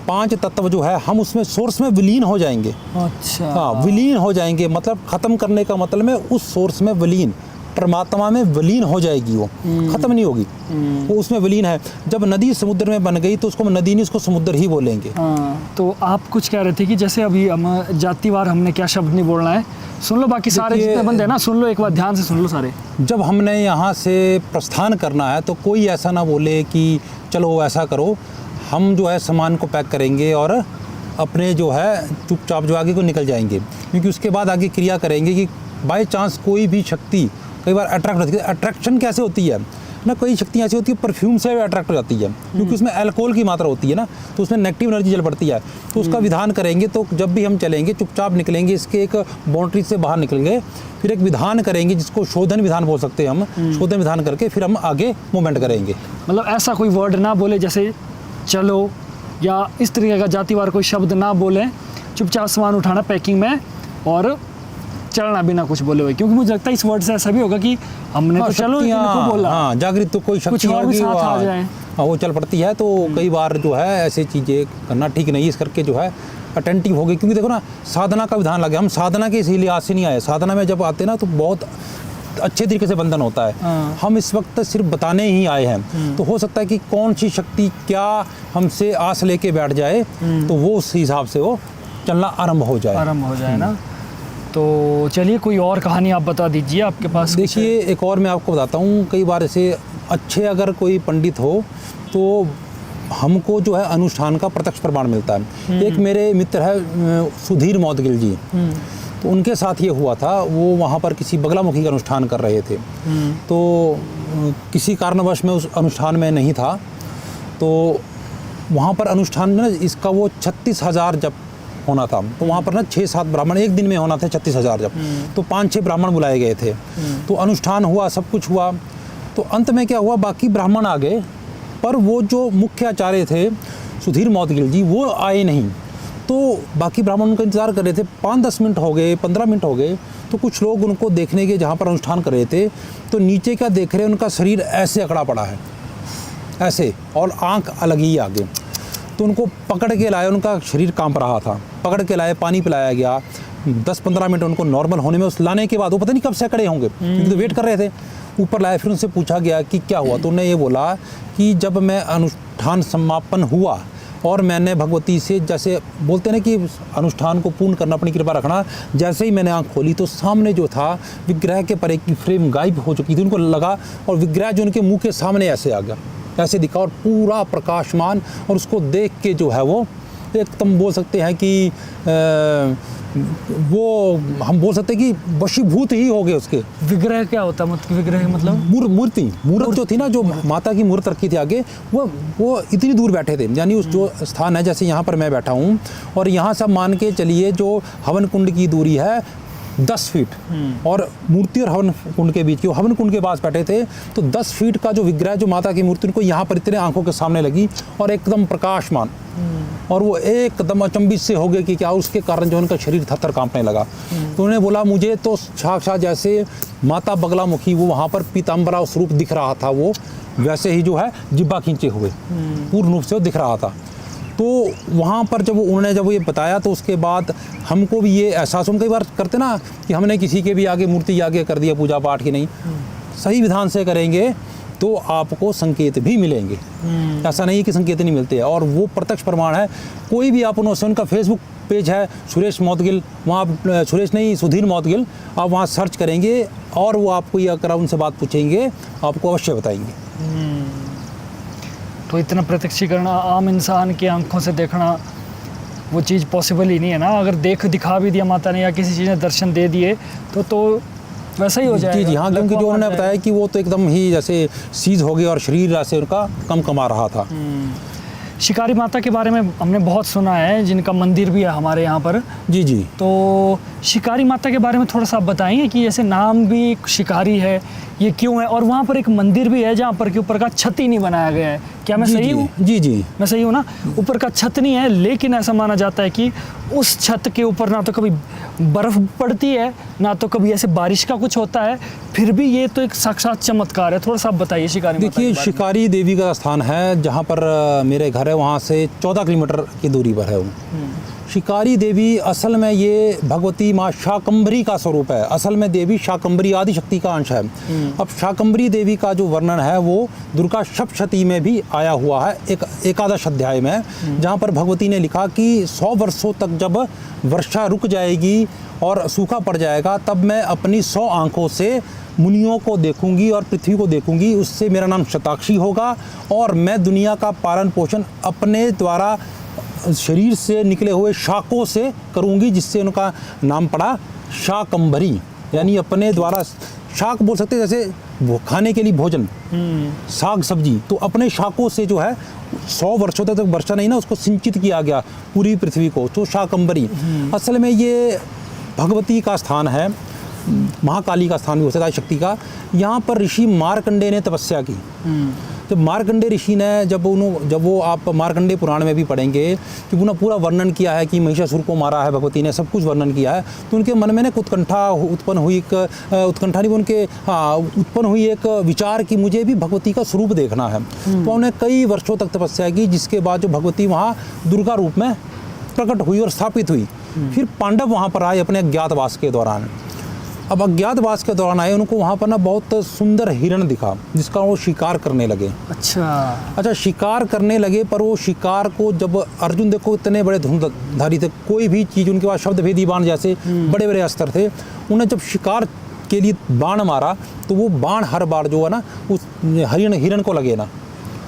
5 तत्व जो है हम उसमें सोर्स में विलीन हो जाएंगे। अच्छा। हाँ, विलीन हो जाएंगे, मतलब खत्म करने का मतलब है उस सोर्स में विलीन, परमात्मा में विलीन हो जाएगी। वो खत्म नहीं होगी, वो उसमें विलीन है। जब नदी समुद्र में बन गई तो उसको नदी नहीं, उसको समुद्र ही बोलेंगे। तो आप कुछ कह रहे थे कि जैसे अभी हम जातिवार, हमने क्या शब्द नहीं बोलना है, सुन लो बाकी सारे जितने बंदे हैं ना, सुन लो एक बार ध्यान से सुन लो सारे। जब हमने यहाँ से प्रस्थान करना है तो कोई ऐसा ना बोले कि चलो ऐसा करो, हम जो है सामान को पैक करेंगे और अपने जो है चुपचाप जो आगे को निकल जाएंगे, क्योंकि उसके बाद आगे क्रिया करेंगे कि बाय चांस कोई भी शक्ति कई बार अट्रैक्ट होती है। अट्रैक्शन कैसे होती है ना, कई शक्तियाँ ऐसी होती है परफ्यूम से अट्रैक्ट हो जाती है, क्योंकि उसमें अल्कोहल की मात्रा होती है ना, तो उसमें नेगेटिव एनर्जी चल पड़ती है। तो उसका विधान करेंगे, तो जब भी हम चलेंगे चुपचाप निकलेंगे, इसके एक बाउंड्री से बाहर निकलेंगे, फिर एक विधान करेंगे जिसको शोधन विधान बोल सकते हैं हम। शोधन विधान करके फिर हम आगे मूवमेंट करेंगे। मतलब ऐसा कोई वर्ड ना बोले जैसे चलो या इस तरीके का जातिवार कोई शब्द ना बोले, चुपचाप सामान उठाना पैकिंग में और चलना बिना कुछ बोले हुए, क्योंकि मुझे लगता है इस वर्ड से ऐसा भी होगा कि हमने तो चलो इनको बोला। हाँ, जागृत तो कोई शक्ति और भी होगी, साथ आ जाए। हाँ, वो चल पड़ती है। तो कई बार जो है ऐसी चीज़ें करना ठीक नहीं, इस करके जो है अटेंटिव हो गई। क्योंकि देखो ना, साधना का विधान लगे, हम साधना के इसी लिहाज से नहीं आए। साधना में जब आते ना तो बहुत अच्छे तरीके से बंधन होता है। हम इस वक्त सिर्फ बताने ही आए हैं, तो हो सकता है कि कौन सी शक्ति क्या हमसे आस लेके बैठ जाए, तो वो उस हिसाब से वो चलना आरंभ हो जाए ना। तो चलिए कोई और कहानी आप बता दीजिए, आपके पास। देखिए एक और मैं आपको बताता हूँ। कई बार ऐसे अच्छे अगर कोई पंडित हो तो हमको जो है अनुष्ठान का प्रत्यक्ष प्रमाण मिलता है। एक मेरे मित्र है सुधीर मौदगिल जी, तो उनके साथ ये हुआ था। वो वहाँ पर किसी बगलामुखी का अनुष्ठान कर रहे थे, तो किसी कारणवश में उस अनुष्ठान में नहीं था। तो वहाँ पर अनुष्ठान में इसका वो 36,000 जप होना था। तो वहाँ पर ना 6-7 ब्राह्मण एक दिन में होना था, 36,000 जप। तो 5-6 ब्राह्मण बुलाए गए थे। तो अनुष्ठान हुआ, सब कुछ हुआ। तो अंत में क्या हुआ, बाकी ब्राह्मण आ गए, पर वो जो मुख्य आचार्य थे सुधीर मौदगिल जी, वो आए नहीं। तो बाकी ब्राह्मण उनका इंतज़ार कर रहे थे। 5-10 मिनट हो गए, 15 मिनट हो गए। तो कुछ लोग उनको देखने के जहाँ पर अनुष्ठान कर रहे थे, तो नीचे क्या देख रहे, उनका शरीर ऐसे अकड़ा पड़ा है, ऐसे, और आँख अलग ही आगे। तो उनको पकड़ के लाए, उनका शरीर कांप रहा था, पकड़ के लाए, पानी पिलाया गया। 10-15 मिनट उनको नॉर्मल होने में, उस लाने के बाद वो पता नहीं कब से खड़े होंगे, क्योंकि तो वेट कर रहे थे। ऊपर लाए, फिर उनसे पूछा गया कि क्या हुआ। तो उन्होंने ये बोला कि जब मैं अनुष्ठान समापन हुआ और मैंने भगवती से, जैसे बोलते हैं ना कि अनुष्ठान को पूर्ण करना, अपनी कृपा रखना, जैसे ही मैंने आँख खोली तो सामने जो था विग्रह के परे की फ्रेम गायब हो चुकी थी। उनको लगा, और विग्रह जो उनके मुँह के सामने ऐसे आ गया, ऐसे दिखा, और पूरा प्रकाशमान। और उसको देख के जो है वो एकदम बोल सकते हैं कि वो हम बोल सकते हैं कि वशीभूत ही हो गए उसके। विग्रह क्या होता है, मतलब विग्रह मतलब मूर्त जो थी ना, जो माता की मूर्त रखी थी आगे, वो इतनी दूर बैठे थे। यानी उस जो स्थान है, जैसे यहाँ पर मैं बैठा हूँ, और यहाँ सब मान के चलिए जो हवन कुंड की दूरी है 10 फीट, और मूर्ति और हवन कुंड के बीच की, हवन कुंड के पास बैठे थे। तो 10 फीट का जो विग्रह, जो माता की मूर्ति, उनको यहाँ पर इतने आंखों के सामने लगी, और एकदम प्रकाशमान, और वो एकदम अचंभित से हो गए कि क्या, उसके कारण जो उनका शरीर थर-थर कांपने लगा। तो उन्होंने बोला, मुझे तो साक्षात जैसे माता बगलामुखी, वो वहाँ पर पीताम्बरा स्वरूप दिख रहा था, वो वैसे ही जो है जिब्बा खींचे हुए पूर्ण रूप से वो दिख रहा था। तो वहाँ पर जब उन्होंने जब ये बताया, तो उसके बाद हमको भी ये एहसास, हम कई बार करते ना कि हमने किसी के भी आगे मूर्ति आगे कर दिया पूजा पाठ की, नहीं, सही विधान से करेंगे तो आपको संकेत भी मिलेंगे। ऐसा नहीं कि संकेत नहीं मिलते, और वो प्रत्यक्ष प्रमाण है। कोई भी आप उनका फेसबुक पेज है सुरेश मौदगिल, वहाँ आप सुरेश नहीं सुधीर मौदगिल, आप वहाँ सर्च करेंगे, और वो आपको ये अगर उनसे बात पूछेंगे आपको अवश्य बताएंगे। तो इतना प्रत्यक्षीकरण आम इंसान की आंखों से देखना वो चीज़ पॉसिबल ही नहीं है ना। अगर दिखा भी दिया माता ने, या किसी चीज़ ने दर्शन दे दिए, तो वैसा ही हो जाएगा। जी हाँ, क्योंकि जो उन्होंने बताया कि वो तो एकदम ही जैसे सीज हो गया, और शरीर ऐसे उनका कम कमा रहा था। शिकारी माता के बारे में हमने बहुत सुना है, जिनका मंदिर भी है हमारे यहाँ पर। जी जी। तो शिकारी माता के बारे में थोड़ा सा आप बताएंगे कि ऐसे नाम भी शिकारी है, ये क्यों है, और वहाँ पर एक मंदिर भी है जहाँ पर के ऊपर का छत ही नहीं बनाया गया है, क्या मैं जी, सही जी, हूँ? जी जी। मैं सही हूँ ना? ऊपर का छत नहीं है, लेकिन ऐसा माना जाता है कि उस छत के ऊपर ना तो कभी बर्फ पड़ती है, ना तो कभी ऐसे बारिश का कुछ होता है, फिर भी ये तो एक साक्षात चमत्कार है। थोड़ा सा आप बताइए शिकारी माता देखिए, के बारे में। शिकारी देवी का स्थान है जहाँ पर मेरे घर है, वहाँ से 14 किलोमीटर की दूरी पर है वो। शिकारी देवी असल में ये भगवती माँ शाकंभरी का स्वरूप है। असल में देवी शाकंभरी आदि शक्ति का अंश है। अब शाकंभरी देवी का जो वर्णन है वो दुर्गा सप्तशती में भी आया हुआ है, एक एकादश अध्याय में, जहाँ पर भगवती ने लिखा कि 100 वर्षों तक जब वर्षा रुक जाएगी और सूखा पड़ जाएगा, तब मैं अपनी 100 आंखों से मुनियों को देखूंगी और पृथ्वी को देखूंगी। उससे मेरा नाम शताक्षी होगा और मैं दुनिया का पालन पोषण अपने द्वारा शरीर से निकले हुए शाकों से करूंगी, जिससे उनका नाम पड़ा शाकंभरी, यानी अपने द्वारा शाक बोल सकते हैं, जैसे खाने के लिए भोजन, साग सब्जी। तो अपने शाकों से जो है 100 वर्षों तक वर्षा नहीं ना, उसको सिंचित किया गया पूरी पृथ्वी को, तो शाकंभरी। असल में ये भगवती का स्थान है, महाकाली का स्थान भी हो सकता है, शक्ति का। यहाँ पर ऋषि मार्कंडेय ने तपस्या की। जब मार्कंडेय ऋषि ने जब वो आप मार्कंडेय पुराण में भी पढ़ेंगे कि उन्होंने पूरा वर्णन किया है कि महिषासुर को मारा है भगवती ने, सब कुछ वर्णन किया है, तो उनके मन में ना उत्कंठा उत्पन्न हुई, उत्कंठा नहीं, उनके उत्पन्न हुई एक विचार कि मुझे भी भगवती का स्वरूप देखना है। तो उन्होंने कई वर्षों तक तपस्या की, जिसके बाद जो भगवती वहाँ दुर्गा रूप में प्रकट हुई और स्थापित हुई। फिर पांडव वहाँ पर आए अपने अज्ञातवास के दौरान। अब अज्ञातवास के दौरान आए, उनको वहाँ पर ना बहुत सुंदर हिरण दिखा, जिसका वो शिकार करने लगे। अच्छा, शिकार करने लगे, पर वो शिकार को जब अर्जुन, देखो इतने बड़े धनुर्धारी थे, कोई भी चीज़ उनके पास शब्द भेदी बाण जैसे बड़े बड़े अस्त्र थे, उन्हें जब शिकार के लिए बाण मारा तो वो बाण हर बार जो है ना उस हिरण को लगे ना,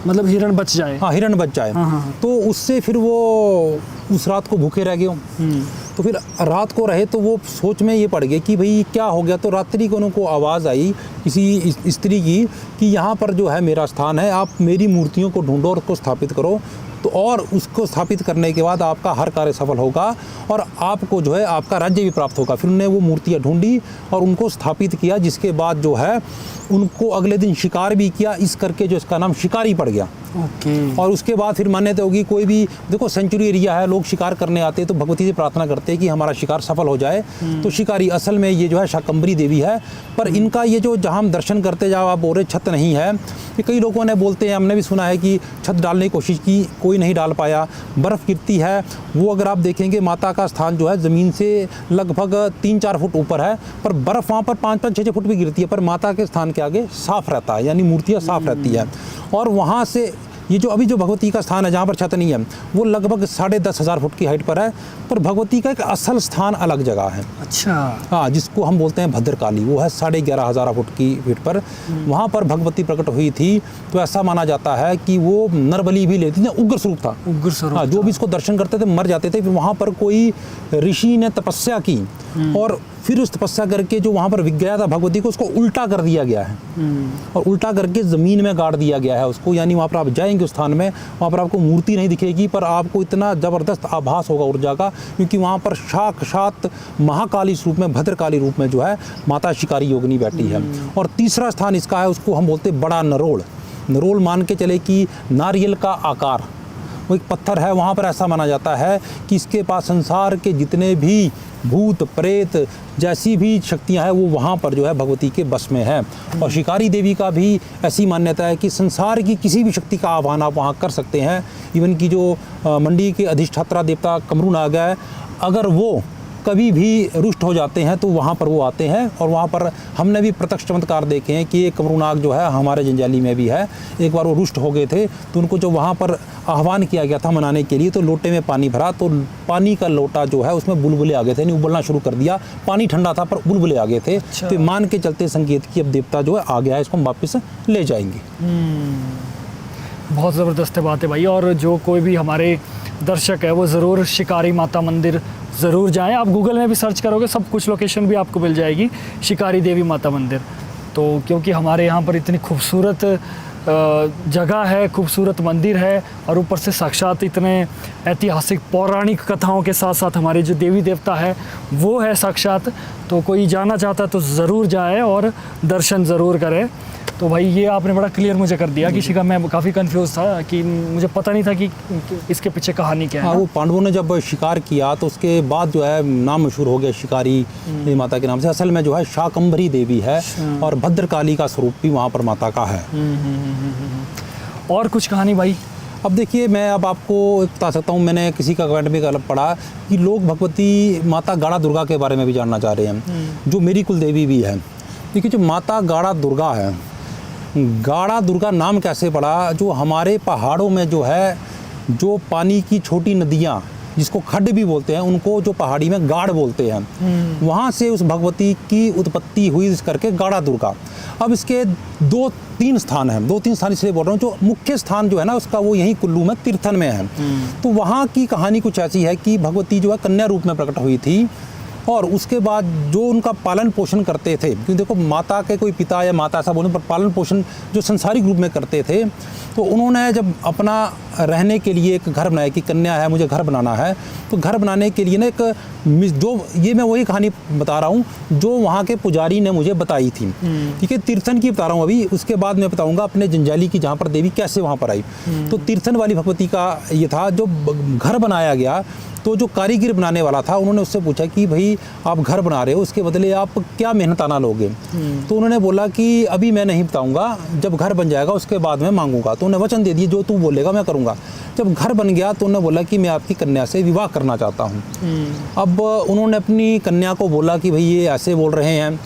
मतलब हिरण बच जाए। हाँ, हिरण बच जाए। तो उससे फिर वो उस रात को भूखे रह गए। तो फिर रात को रहे तो वो सोच में ये पड़ गए कि भाई क्या हो गया। तो रात्रि को उनको आवाज़ आई किसी स्त्री की कि यहाँ पर जो है मेरा स्थान है, आप मेरी मूर्तियों को ढूंढो और उसको स्थापित करो। तो और उसको स्थापित करने के बाद आपका हर कार्य सफल होगा और आपको जो है आपका राज्य भी प्राप्त होगा। फिर उन्होंने वो मूर्तियाँ ढूंढी और उनको स्थापित किया, जिसके बाद जो है उनको अगले दिन शिकार भी किया, इस करके जो इसका नाम शिकारी पड़ गया। और उसके बाद फिर मान्यता होगी, कोई भी देखो सेंचुरी एरिया है, लोग शिकार करने आते हैं तो भगवती से प्रार्थना करते हैं कि हमारा शिकार सफल हो जाए। तो शिकारी असल में ये जो है शाकंभरी देवी है। पर इनका ये जो जहाँ हम दर्शन करते जाओ, आप बोल रहे छत नहीं है, कि कई लोगों ने बोलते हैं, हमने भी सुना है कि छत डालने की कोशिश की, कोई नहीं डाल पाया, बर्फ़ गिरती है। वो अगर आप देखेंगे माता का स्थान जो है ज़मीन से लगभग 3-4 फुट ऊपर है, पर बर्फ़ वहाँ पर 5-5, 6-6 फुट भी गिरती है, पर माता के स्थान के आगे साफ़ रहता है, यानी मूर्तियाँ साफ़ रहती है। और वहाँ से ये जो अभी जो भगवती का स्थान है जहाँ पर छत नहीं है, वो लगभग 10,500 फुट की हाइट पर है, पर भगवती का एक असल स्थान अलग जगह है। अच्छा। हाँ, जिसको हम बोलते हैं भद्रकाली, वो है 11,500 फुट की फीट पर। वहाँ पर भगवती प्रकट हुई थी। तो ऐसा माना जाता है कि वो नरबली भी लेती थी, उग्र स्वरूप था। उग्र स्वरूप। हाँ, जो भी इसको दर्शन करते थे मर जाते थे। फिर वहाँ पर कोई ऋषि ने तपस्या की और फिर उस तपस्या करके जो वहाँ पर विग गया था भगवती को, उसको उल्टा कर दिया गया है और उल्टा करके ज़मीन में गाड़ दिया गया है उसको। यानी वहाँ पर आप जाएंगे उस स्थान में, वहाँ पर आपको मूर्ति नहीं दिखेगी, पर आपको इतना ज़बरदस्त आभास होगा ऊर्जा का, क्योंकि वहाँ पर साक्षात महाकाली रूप में, भद्रकाली रूप में जो है माता शिकारी योगिनी बैठी है। और तीसरा स्थान इसका है, उसको हम बोलते बड़ा नरोल। नरोल मान के चले कि नारियल का आकार, वो एक पत्थर है। वहाँ पर ऐसा माना जाता है कि इसके पास संसार के जितने भी भूत प्रेत जैसी भी शक्तियाँ हैं वो वहाँ पर जो है भगवती के बस में है। और शिकारी देवी का भी ऐसी मान्यता है कि संसार की किसी भी शक्ति का आह्वान आप वहाँ कर सकते हैं। इवन की जो मंडी के अधिष्ठात्रा देवता कमरू नाग है, अगर वो कभी भी रुष्ट हो जाते हैं तो वहाँ पर वो आते हैं। और वहाँ पर हमने भी प्रत्यक्ष चमत्कार देखे हैं कि ये कमरूनाग जो है हमारे जंजाली में भी है। एक बार वो रुष्ट हो गए थे तो उनको जो वहाँ पर आह्वान किया गया था मनाने के लिए, तो लोटे में पानी भरा, तो पानी का लोटा जो है उसमें बुलबुले आ गए थे, यानी उबलना शुरू कर दिया। पानी ठंडा था पर बुलबुले आ गए थे। अच्छा। तो मान के चलते संकेत कि अब देवता जो है आ गया है, इसको हम वापस ले जाएंगे। बहुत ज़बरदस्त बात है भाई। और जो कोई भी हमारे दर्शक है वो ज़रूर शिकारी माता मंदिर ज़रूर जाएं। आप गूगल में भी सर्च करोगे, सब कुछ लोकेशन भी आपको मिल जाएगी, शिकारी देवी माता मंदिर। तो क्योंकि हमारे यहाँ पर इतनी खूबसूरत जगह है, खूबसूरत मंदिर है, और ऊपर से साक्षात इतने ऐतिहासिक पौराणिक कथाओं के साथ साथ हमारे जो देवी देवता है वो है साक्षात। तो कोई जाना चाहता है तो ज़रूर जाए और दर्शन ज़रूर करें। तो भाई ये आपने बड़ा क्लियर मुझे कर दिया किसी का, मैं काफ़ी कंफ्यूज था कि मुझे पता नहीं था कि इसके पीछे कहानी क्या है हाँ, ना। वो पांडवों ने जब शिकार किया तो उसके बाद जो है नाम मशहूर हो गया शिकारी माता के नाम से। असल में जो है शाकंभरी देवी है और भद्रकाली का स्वरूप भी वहाँ पर माता का है। और कुछ कहानी भाई? अब देखिए, मैं अब आपको एक बता सकता हूँ, मैंने किसी का कमेंट में गलत पढ़ा कि लोग भगवती माता गाड़ा दुर्गा के बारे में भी जानना चाह रहे हैं, जो मेरी कुल देवी भी है। देखिए, जो माता गाड़ा दुर्गा है, गाड़ा दुर्गा नाम कैसे पड़ा? जो हमारे पहाड़ों में जो है, जो पानी की छोटी नदियाँ जिसको खड्ड भी बोलते हैं, उनको जो पहाड़ी में गाड़ बोलते हैं, वहाँ से उस भगवती की उत्पत्ति हुई, इस करके गाड़ा दुर्गा। अब इसके 2-3 स्थान हैं, 2-3 स्थान इसलिए बोल रहा हूँ, जो मुख्य स्थान जो है ना उसका, वो यहीं कुल्लू में तीर्थन में है। तो वहाँ की कहानी कुछ ऐसी है कि भगवती जो है कन्या रूप में प्रकट हुई थी, और उसके बाद जो उनका पालन पोषण करते थे, क्योंकि देखो माता के कोई पिता या माता ऐसा बोलूं, पर पालन पोषण जो संसारिक रूप में करते थे, तो उन्होंने जब अपना रहने के लिए एक घर बनाया कि कन्या है, मुझे घर बनाना है, तो घर बनाने के लिए ना एक जो, ये मैं वही कहानी बता रहा हूँ जो वहाँ के पुजारी ने मुझे बताई थी। ठीक है, तीर्थन की बता रहा हूँ अभी, उसके बाद मैं बताऊँगा अपने जंजाली की, जहाँ पर देवी कैसे वहाँ पर आई। तो तीर्थन वाली भगवती का ये था, जो घर बनाया गया, तो जो कारीगर बनाने वाला था, उन्होंने उससे पूछा कि भाई आप घर बना रहे हो, उसके बदले आप क्या मेहनताना लोगे? तो उन्होंने बोला कि अभी मैं नहीं बताऊंगा, जब घर बन जाएगा उसके बाद मैं मांगूंगा। तो उन्हें वचन दे दिए, जो तू बोलेगा मैं करूंगा। जब घर बन गया तो उन्होंने बोला कि मैं आपकी कन्या से विवाह करना चाहता हूँ। अब उन्होंने अपनी कन्या को बोला कि भाई ये ऐसे बोल रहे हैं,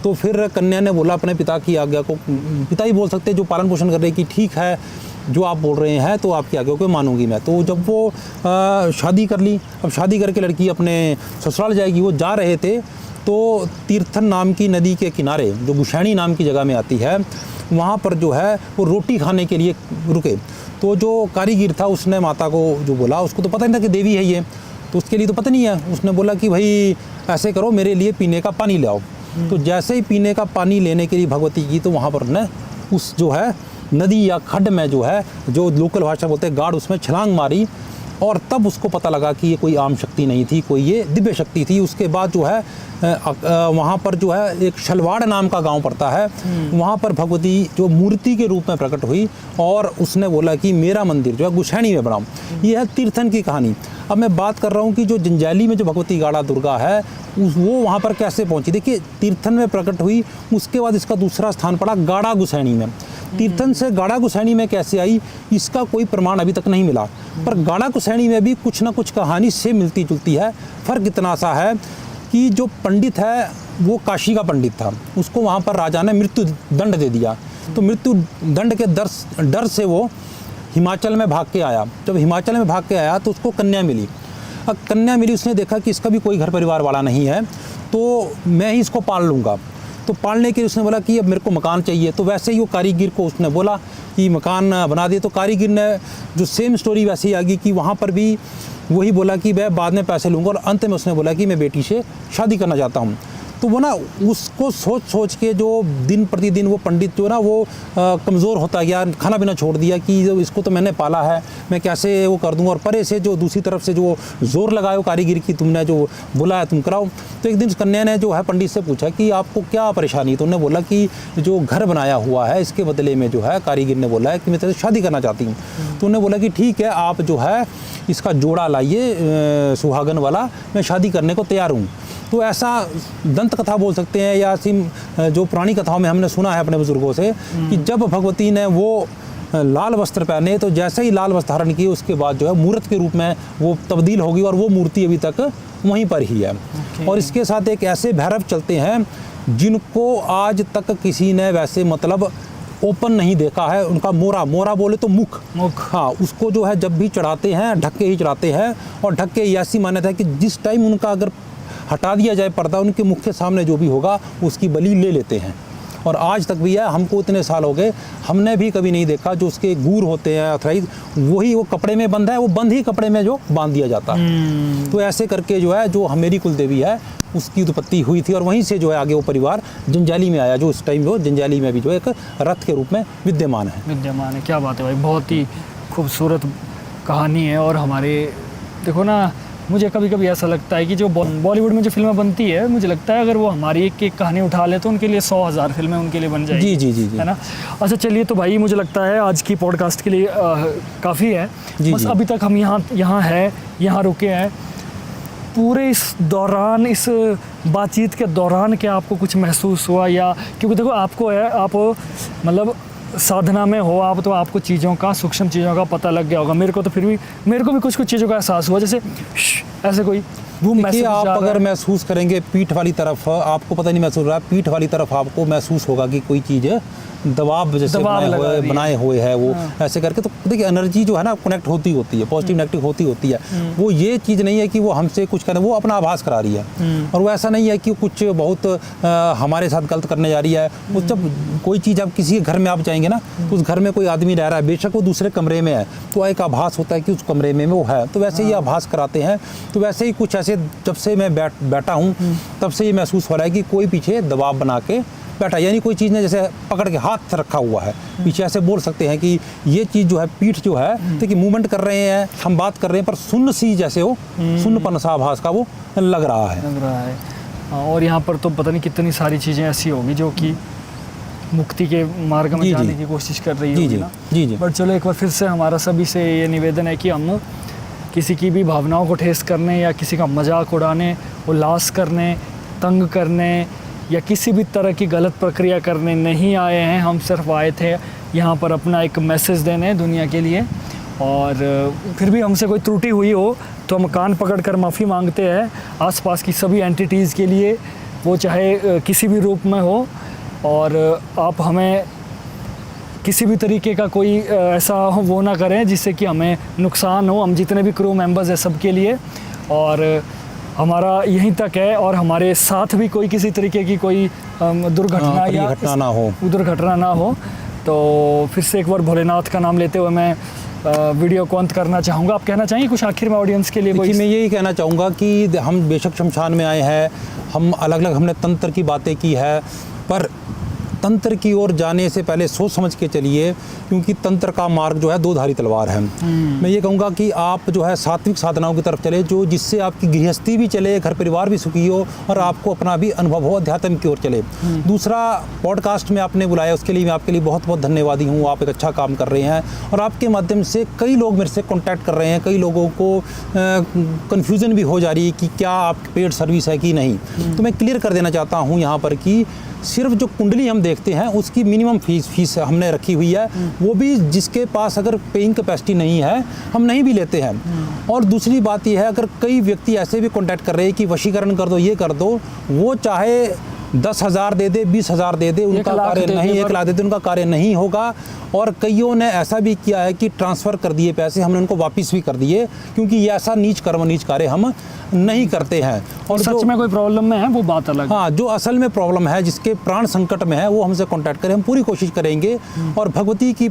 तो फिर कन्या ने बोला अपने पिता की आज्ञा को, पिता ही बोल सकते जो पालन पोषण कर रहे, कि ठीक है जो आप बोल रहे हैं, तो आपकी आज्ञा को मानूंगी मैं। तो जब वो शादी कर ली, अब शादी करके लड़की अपने ससुराल जाएगी, वो जा रहे थे तो तीर्थन नाम की नदी के किनारे, जो गुशैनी नाम की जगह में आती है, वहाँ पर जो है वो रोटी खाने के लिए रुके। तो जो कारीगर था उसने माता को जो बोला, उसको तो पता नहीं था कि देवी है ये, तो उसके लिए तो पता नहीं है, उसने बोला कि भाई ऐसे करो, मेरे लिए पीने का पानी ले आओ। तो जैसे ही पीने का पानी लेने के लिए भगवती की, तो वहाँ पर ने उस जो है नदी या खड्ड में जो है, जो लोकल भाषा बोलते हैं गाड़, उसमें छलांग मारी, और तब उसको पता लगा कि ये कोई आम शक्ति नहीं थी, कोई ये दिव्य शक्ति थी। उसके बाद जो है वहाँ पर जो है एक शलवाड़ नाम का गांव पड़ता है, वहाँ पर भगवती जो मूर्ति के रूप में प्रकट हुई, और उसने बोला कि मेरा मंदिर जो है गुशैनी में बनाऊँ। ये है तीर्थन की कहानी। अब मैं बात कर रहा हूँ कि जो जंजाली में जो भगवती गाड़ा दुर्गा है, वो वहाँ पर कैसे पहुँची। देखिए, तीर्थन में प्रकट हुई, उसके बाद इसका दूसरा स्थान पड़ा गाड़ा गुशैनी में। तीर्थन से गाड़ा गुशैनी में कैसे आई, इसका कोई प्रमाण अभी तक नहीं मिला, पर गाड़ा गुशैनी में भी कुछ ना कुछ कहानी से मिलती जुलती है। फ़र्क इतना सा है कि जो पंडित है वो काशी का पंडित था, उसको वहाँ पर राजा ने मृत्यु दंड दे दिया। तो मृत्यु दंड के डर से वो हिमाचल में भाग के आया। जब हिमाचल में भाग के आया तो उसको कन्या मिली। अब कन्या मिली, उसने देखा कि इसका भी कोई घर परिवार वाला नहीं है, तो मैं ही इसको पाल लूँगा। तो पालने के लिए उसने बोला कि अब मेरे को मकान चाहिए। तो वैसे ही वो कारीगर को उसने बोला कि मकान बना दे। तो कारीगर ने जो सेम स्टोरी वैसे ही आ गई कि वहाँ पर भी वही बोला कि मैं बाद में पैसे लूँगा, और अंत में उसने बोला कि मैं बेटी से शादी करना चाहता हूँ। तो वो ना उसको सोच के जो दिन प्रतिदिन वो पंडित जो ना वो कमज़ोर होता गया, खाना पीना छोड़ दिया कि इसको तो मैंने पाला है, मैं कैसे वो कर दूँगा। और परे से जो दूसरी तरफ से जो जोर लगाए कारीगर की, तुमने जो बोला है तुम कराओ। तो एक दिन उस कन्या ने जो है पंडित से पूछा कि आपको क्या परेशानी। तो उन्होंने बोला कि जो घर बनाया हुआ है इसके बदले में जो है कारीगर ने बोला है कि मैं तेरे से शादी करना चाहती हूँ। तो उन्होंने बोला कि ठीक है, आप जो है इसका जोड़ा लाइए सुहागन वाला, मैं शादी करने को तैयार हूँ। तो ऐसा दंत कथा बोल सकते हैं, या जो पुरानी कथाओं में हमने सुना है अपने बुजुर्गों से कि जब भगवती ने वो लाल वस्त्र पहने, तो जैसे ही लाल वस्त्र धारण किए उसके बाद जो है मूर्त के रूप में वो तब्दील होगी, और वो मूर्ति अभी तक वहीं पर ही है। और इसके साथ एक ऐसे भैरव चलते हैं जिनको आज तक किसी ने वैसे मतलब ओपन नहीं देखा है। उनका मोरा बोले तो मुख, हाँ, उसको जो है जब भी चढ़ाते हैं ढक के ही चढ़ाते हैं। और ढक के ऐसी मान्यता है कि जिस टाइम उनका अगर हटा दिया जाए पर्दा, उनके मुख के सामने जो भी होगा उसकी बलि ले लेते हैं। और आज तक भी है, हमको इतने साल हो गए, हमने भी कभी नहीं देखा जो उसके गूर होते हैं अथराइज, वही वो कपड़े में बंद है, वो बंद ही कपड़े में जो बांध दिया जाता है। तो ऐसे करके जो है जो मेरी कुल देवी है उसकी उत्पत्ति हुई थी, और वहीं से जो है आगे वो परिवार जंजाली में आया, जो उस टाइम वो जंजाली में भी जो एक रथ के रूप में विद्यमान है। क्या बात है भाई, बहुत ही खूबसूरत कहानी है। और हमारे देखो ना, मुझे कभी कभी ऐसा लगता है कि जो बॉलीवुड में जो फिल्में बनती है, मुझे लगता है अगर वो हमारी एक एक कहानी उठा ले तो उनके लिए 100,000 फिल्में उनके लिए बन जाएगी। जी है ना। अच्छा चलिए, तो भाई मुझे लगता है आज की पॉडकास्ट के लिए काफ़ी है। बस अभी तक हम यहाँ रुके हैं। पूरे इस दौरान, इस बातचीत के दौरान क्या आपको कुछ महसूस हुआ? या क्योंकि देखो आप मतलब साधना में हो आप, तो आपको चीज़ों का, सूक्ष्म चीज़ों का पता लग गया होगा। मेरे को भी कुछ चीज़ों का एहसास हुआ, जैसे ऐसे कोई देखिए, आप अगर महसूस करेंगे पीठ वाली तरफ, आपको पता नहीं महसूस हो रहा है, पीठ वाली तरफ आपको महसूस होगा कि कोई चीज़ दबाव जैसे बनाए हुए है वो। ऐसे करके तो देखिए एनर्जी जो है ना कनेक्ट होती है, पॉजिटिव नेगेटिव होती है। वो ये चीज़ नहीं है कि वो हमसे कुछ करे, वो अपना आभास करा रही है। और वो ऐसा नहीं है कि कुछ बहुत हमारे साथ गलत करने जा रही है। वो जब कोई चीज़, आप किसी घर में आप जाएंगे ना, तो उस घर में कोई आदमी रह रहा है, बेशक वो दूसरे कमरे में है, तो एक आभास होता है कि उस कमरे में वो है। तो वैसे ही आभास कराते हैं। तो वैसे ही कुछ ऐसे, जब से मैं बैठा हूँ तब से ये महसूस हो रहा है कि कोई पीछे दबाव बना के बैठा, यानी कोई चीज़ ने जैसे पकड़ के हाथ रखा हुआ है पीछे। ऐसे बोल सकते हैं कि ये चीज़ जो है, पीठ जो है, देखिए मूवमेंट कर रहे हैं, हम बात कर रहे हैं, पर सुन्न सी जैसे हो, सुन्नपन सा आभास का वो लग रहा है। और यहाँ पर तो पता नहीं कितनी सारी चीज़ें ऐसी होगी जो कि मुक्ति के मार्ग में जाने की कोशिश कर रही होगी ना। जी। बट चलो, एक बार फिर से हमारा सभी से ये निवेदन है कि हम किसी की भी भावनाओं को ठेस करने या किसी का मजाक उड़ाने, उल्लास करने, तंग करने या किसी भी तरह की गलत प्रक्रिया करने नहीं आए हैं। हम सिर्फ आए थे यहाँ पर अपना एक मैसेज देने दुनिया के लिए। और फिर भी हमसे कोई त्रुटि हुई हो तो हम कान पकड़ कर माफ़ी मांगते हैं आसपास की सभी एंटिटीज़ के लिए, वो चाहे किसी भी रूप में हो। और आप हमें किसी भी तरीके का कोई ऐसा वो ना करें जिससे कि हमें नुकसान हो। हम जितने भी क्रू मेंबर्स हैं सबके लिए, और हमारा यहीं तक है। और हमारे साथ भी कोई किसी तरीके की कोई दुर्घटना या दुर्घटना ना हो। तो फिर से एक बार भोलेनाथ का नाम लेते हुए मैं वीडियो को अंत करना चाहूँगा। आप कहना चाहेंगे कुछ आखिर में ऑडियंस के लिए? देखिए, मैं यही कहना चाहूँगा कि हम बेशक शमशान में आए हैं, हम अलग अलग हमने तंत्र की बातें की है, पर तंत्र की ओर जाने से पहले सोच समझ के चलिए, क्योंकि तंत्र का मार्ग जो है दो धारी तलवार है। मैं ये कहूँगा कि आप जो है सात्विक साधनाओं की तरफ चले, जो जिससे आपकी गृहस्थी भी चले, घर परिवार भी सुखी हो और आपको अपना भी अनुभव हो, अध्यात्म की ओर चले। दूसरा, पॉडकास्ट में आपने बुलाया, उसके लिए मैं आपके लिए बहुत बहुत धन्यवादी हूँ। आप एक अच्छा काम कर रहे हैं और आपके माध्यम से कई लोग मेरे से कॉन्टैक्ट कर रहे हैं। कई लोगों को कन्फ्यूज़न भी हो जा रही है कि क्या आपकी पेड सर्विस है कि नहीं। तो मैं क्लियर कर देना चाहता हूँ यहाँ पर कि सिर्फ जो कुंडली हम देखते हैं उसकी मिनिमम फीस हमने रखी हुई है, वो भी जिसके पास अगर पेइंग कैपेसिटी नहीं है हम नहीं भी लेते हैं। और दूसरी बात यह है, अगर कई व्यक्ति ऐसे भी कॉन्टैक्ट कर रहे हैं कि वशीकरण कर दो, ये कर दो, वो चाहे 10,000 दे दे, 20,000 दे दे, उनका कार्य नहीं, 1 लाख दे दे, उनका कार्य नहीं होगा। और कईयों ने ऐसा भी किया है कि ट्रांसफ़र कर दिए पैसे, हमने उनको वापस भी कर दिए, क्योंकि ये ऐसा नीच कर्म, नीच कार्य हम नहीं करते हैं। और सच में कोई प्रॉब्लम में है वो बात अलग। हाँ, जो असल में प्रॉब्लम है, जिसके प्राण संकट में है, वो हमसे कॉन्टैक्ट करें, हम पूरी कोशिश करेंगे। और भगवती की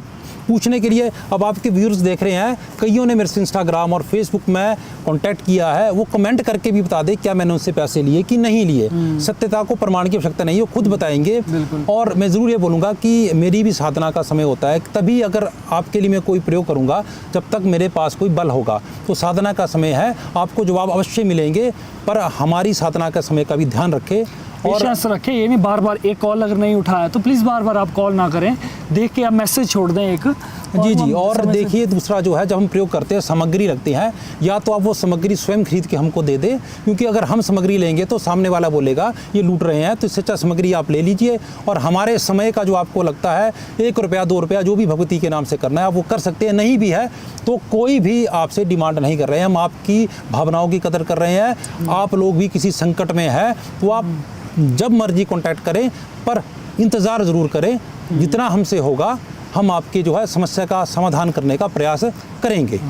पूछने के लिए, अब आपके व्यूअर्स देख रहे हैं, कईयों ने मेरे से इंस्टाग्राम और फेसबुक में कांटेक्ट किया है, वो कमेंट करके भी बता दे क्या मैंने उनसे पैसे लिए कि नहीं लिए। सत्यता को प्रमाण की आवश्यकता नहीं है, वो खुद बताएंगे। और मैं ज़रूर ये बोलूँगा कि मेरी भी साधना का समय होता है, तभी अगर आपके लिए मैं कोई प्रयोग करूँगा जब तक मेरे पास कोई बल होगा। तो साधना का समय है, आपको जवाब अवश्य मिलेंगे, पर हमारी साधना का समय का भी ध्यान रखें और रखें। ये नहीं बार बार एक कॉल अगर नहीं उठाया तो प्लीज़ बार बार आप कॉल ना करें, देख के आप मैसेज छोड़ दें एक। जी। और देखिए, दूसरा जो है, जब हम प्रयोग करते हैं, सामग्री रखते हैं, या तो आप वो सामग्री स्वयं खरीद के हमको दे दें, क्योंकि अगर हम सामग्री लेंगे तो सामने वाला बोलेगा ये लूट रहे हैं। तो इससे अच्छा सामग्री आप ले लीजिए, और हमारे समय का जो आपको लगता है 1 रुपया 2 रुपया जो भी भगवती के नाम से करना है आप वो कर सकते हैं। नहीं भी है तो कोई भी आपसे डिमांड नहीं कर रहे हैं, हम आपकी भावनाओं की कदर कर रहे हैं। आप लोग भी किसी संकट में है तो आप जब मर्जी कांटेक्ट करें, पर इंतज़ार ज़रूर करें। जितना हमसे होगा हम आपकी जो है समस्या का समाधान करने का प्रयास करेंगे।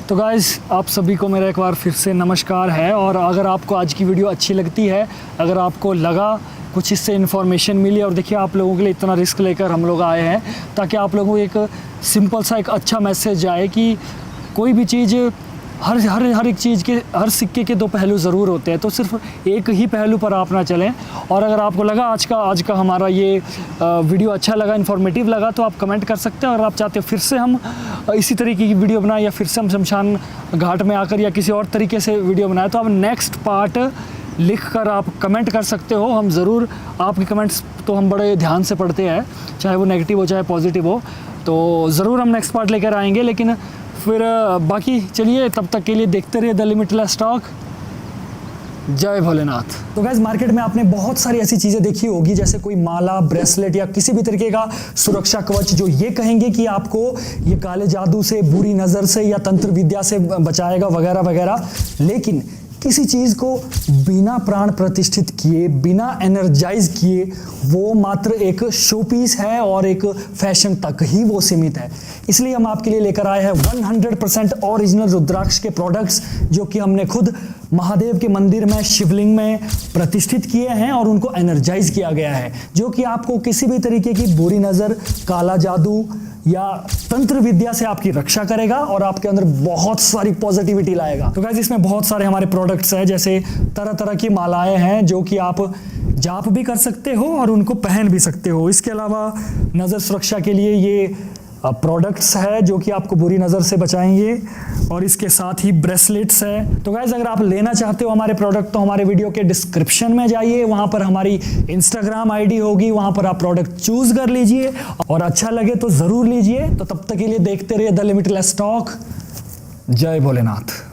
तो गाइज़, आप सभी को मेरा एक बार फिर से नमस्कार है। और अगर आपको आज की वीडियो अच्छी लगती है, अगर आपको लगा कुछ इससे इन्फॉर्मेशन मिली, और देखिए आप लोगों के लिए इतना रिस्क लेकर हम लोग आए हैं ताकि आप लोगों को एक सिंपल सा एक अच्छा मैसेज आए कि कोई भी चीज़ हर एक चीज़ के, हर सिक्के के दो पहलू ज़रूर होते हैं, तो सिर्फ एक ही पहलू पर आप ना चलें। और अगर आपको लगा आज का हमारा ये वीडियो अच्छा लगा, इन्फॉर्मेटिव लगा, तो आप कमेंट कर सकते हैं। अगर आप चाहते हो फिर से हम इसी तरीके की वीडियो बनाएं या फिर से हम शमशान घाट में आकर या किसी और तरीके से वीडियो बनाएं, तो आप नेक्स्ट पार्ट लिख कर आप कमेंट कर सकते हो। हम ज़रूर आपके कमेंट्स तो हम बड़े ध्यान से पढ़ते हैं, चाहे वो नेगेटिव हो चाहे पॉजिटिव हो, तो ज़रूर हम नेक्स्ट पार्ट लेकर आएंगे। लेकिन फिर बाकी चलिए, तब तक के लिए देखते रहिए द लिमिटलेस टॉक। जय भोलेनाथ। तो गाइस, मार्केट में आपने बहुत सारी ऐसी चीज़ें देखी होगी, जैसे कोई माला, ब्रेसलेट या किसी भी तरीके का सुरक्षा कवच जो ये कहेंगे कि आपको ये काले जादू से, बुरी नज़र से या तंत्र विद्या से बचाएगा वगैरह वगैरह। लेकिन किसी चीज़ को बिना प्राण प्रतिष्ठित किए, बिना एनर्जाइज किए, वो मात्र एक शो पीस है और एक फैशन तक ही वो सीमित है। इसलिए हम आपके लिए लेकर आए हैं 100% ओरिजिनल रुद्राक्ष के प्रोडक्ट्स, जो कि हमने खुद महादेव के मंदिर में, शिवलिंग में प्रतिष्ठित किए हैं और उनको एनर्जाइज किया गया है, जो कि आपको किसी भी तरीके की बुरी नज़र, काला जादू या तंत्र विद्या से आपकी रक्षा करेगा और आपके अंदर बहुत सारी पॉजिटिविटी लाएगा। तो गाइस, इसमें बहुत सारे हमारे प्रोडक्ट्स हैं, जैसे तरह तरह की मालाएं हैं जो कि आप जाप भी कर सकते हो और उनको पहन भी सकते हो। इसके अलावा नज़र सुरक्षा के लिए ये प्रोडक्ट्स है जो कि आपको बुरी नज़र से बचाएंगे, और इसके साथ ही ब्रेसलेट्स है। तो गाइस, अगर आप लेना चाहते हो हमारे प्रोडक्ट, तो हमारे वीडियो के डिस्क्रिप्शन में जाइए, वहाँ पर हमारी इंस्टाग्राम आईडी होगी, वहाँ पर आप प्रोडक्ट चूज कर लीजिए और अच्छा लगे तो ज़रूर लीजिए। तो तब तक के लिए देखते रहिए द लिमिटलेस टॉक। जय भोलेनाथ।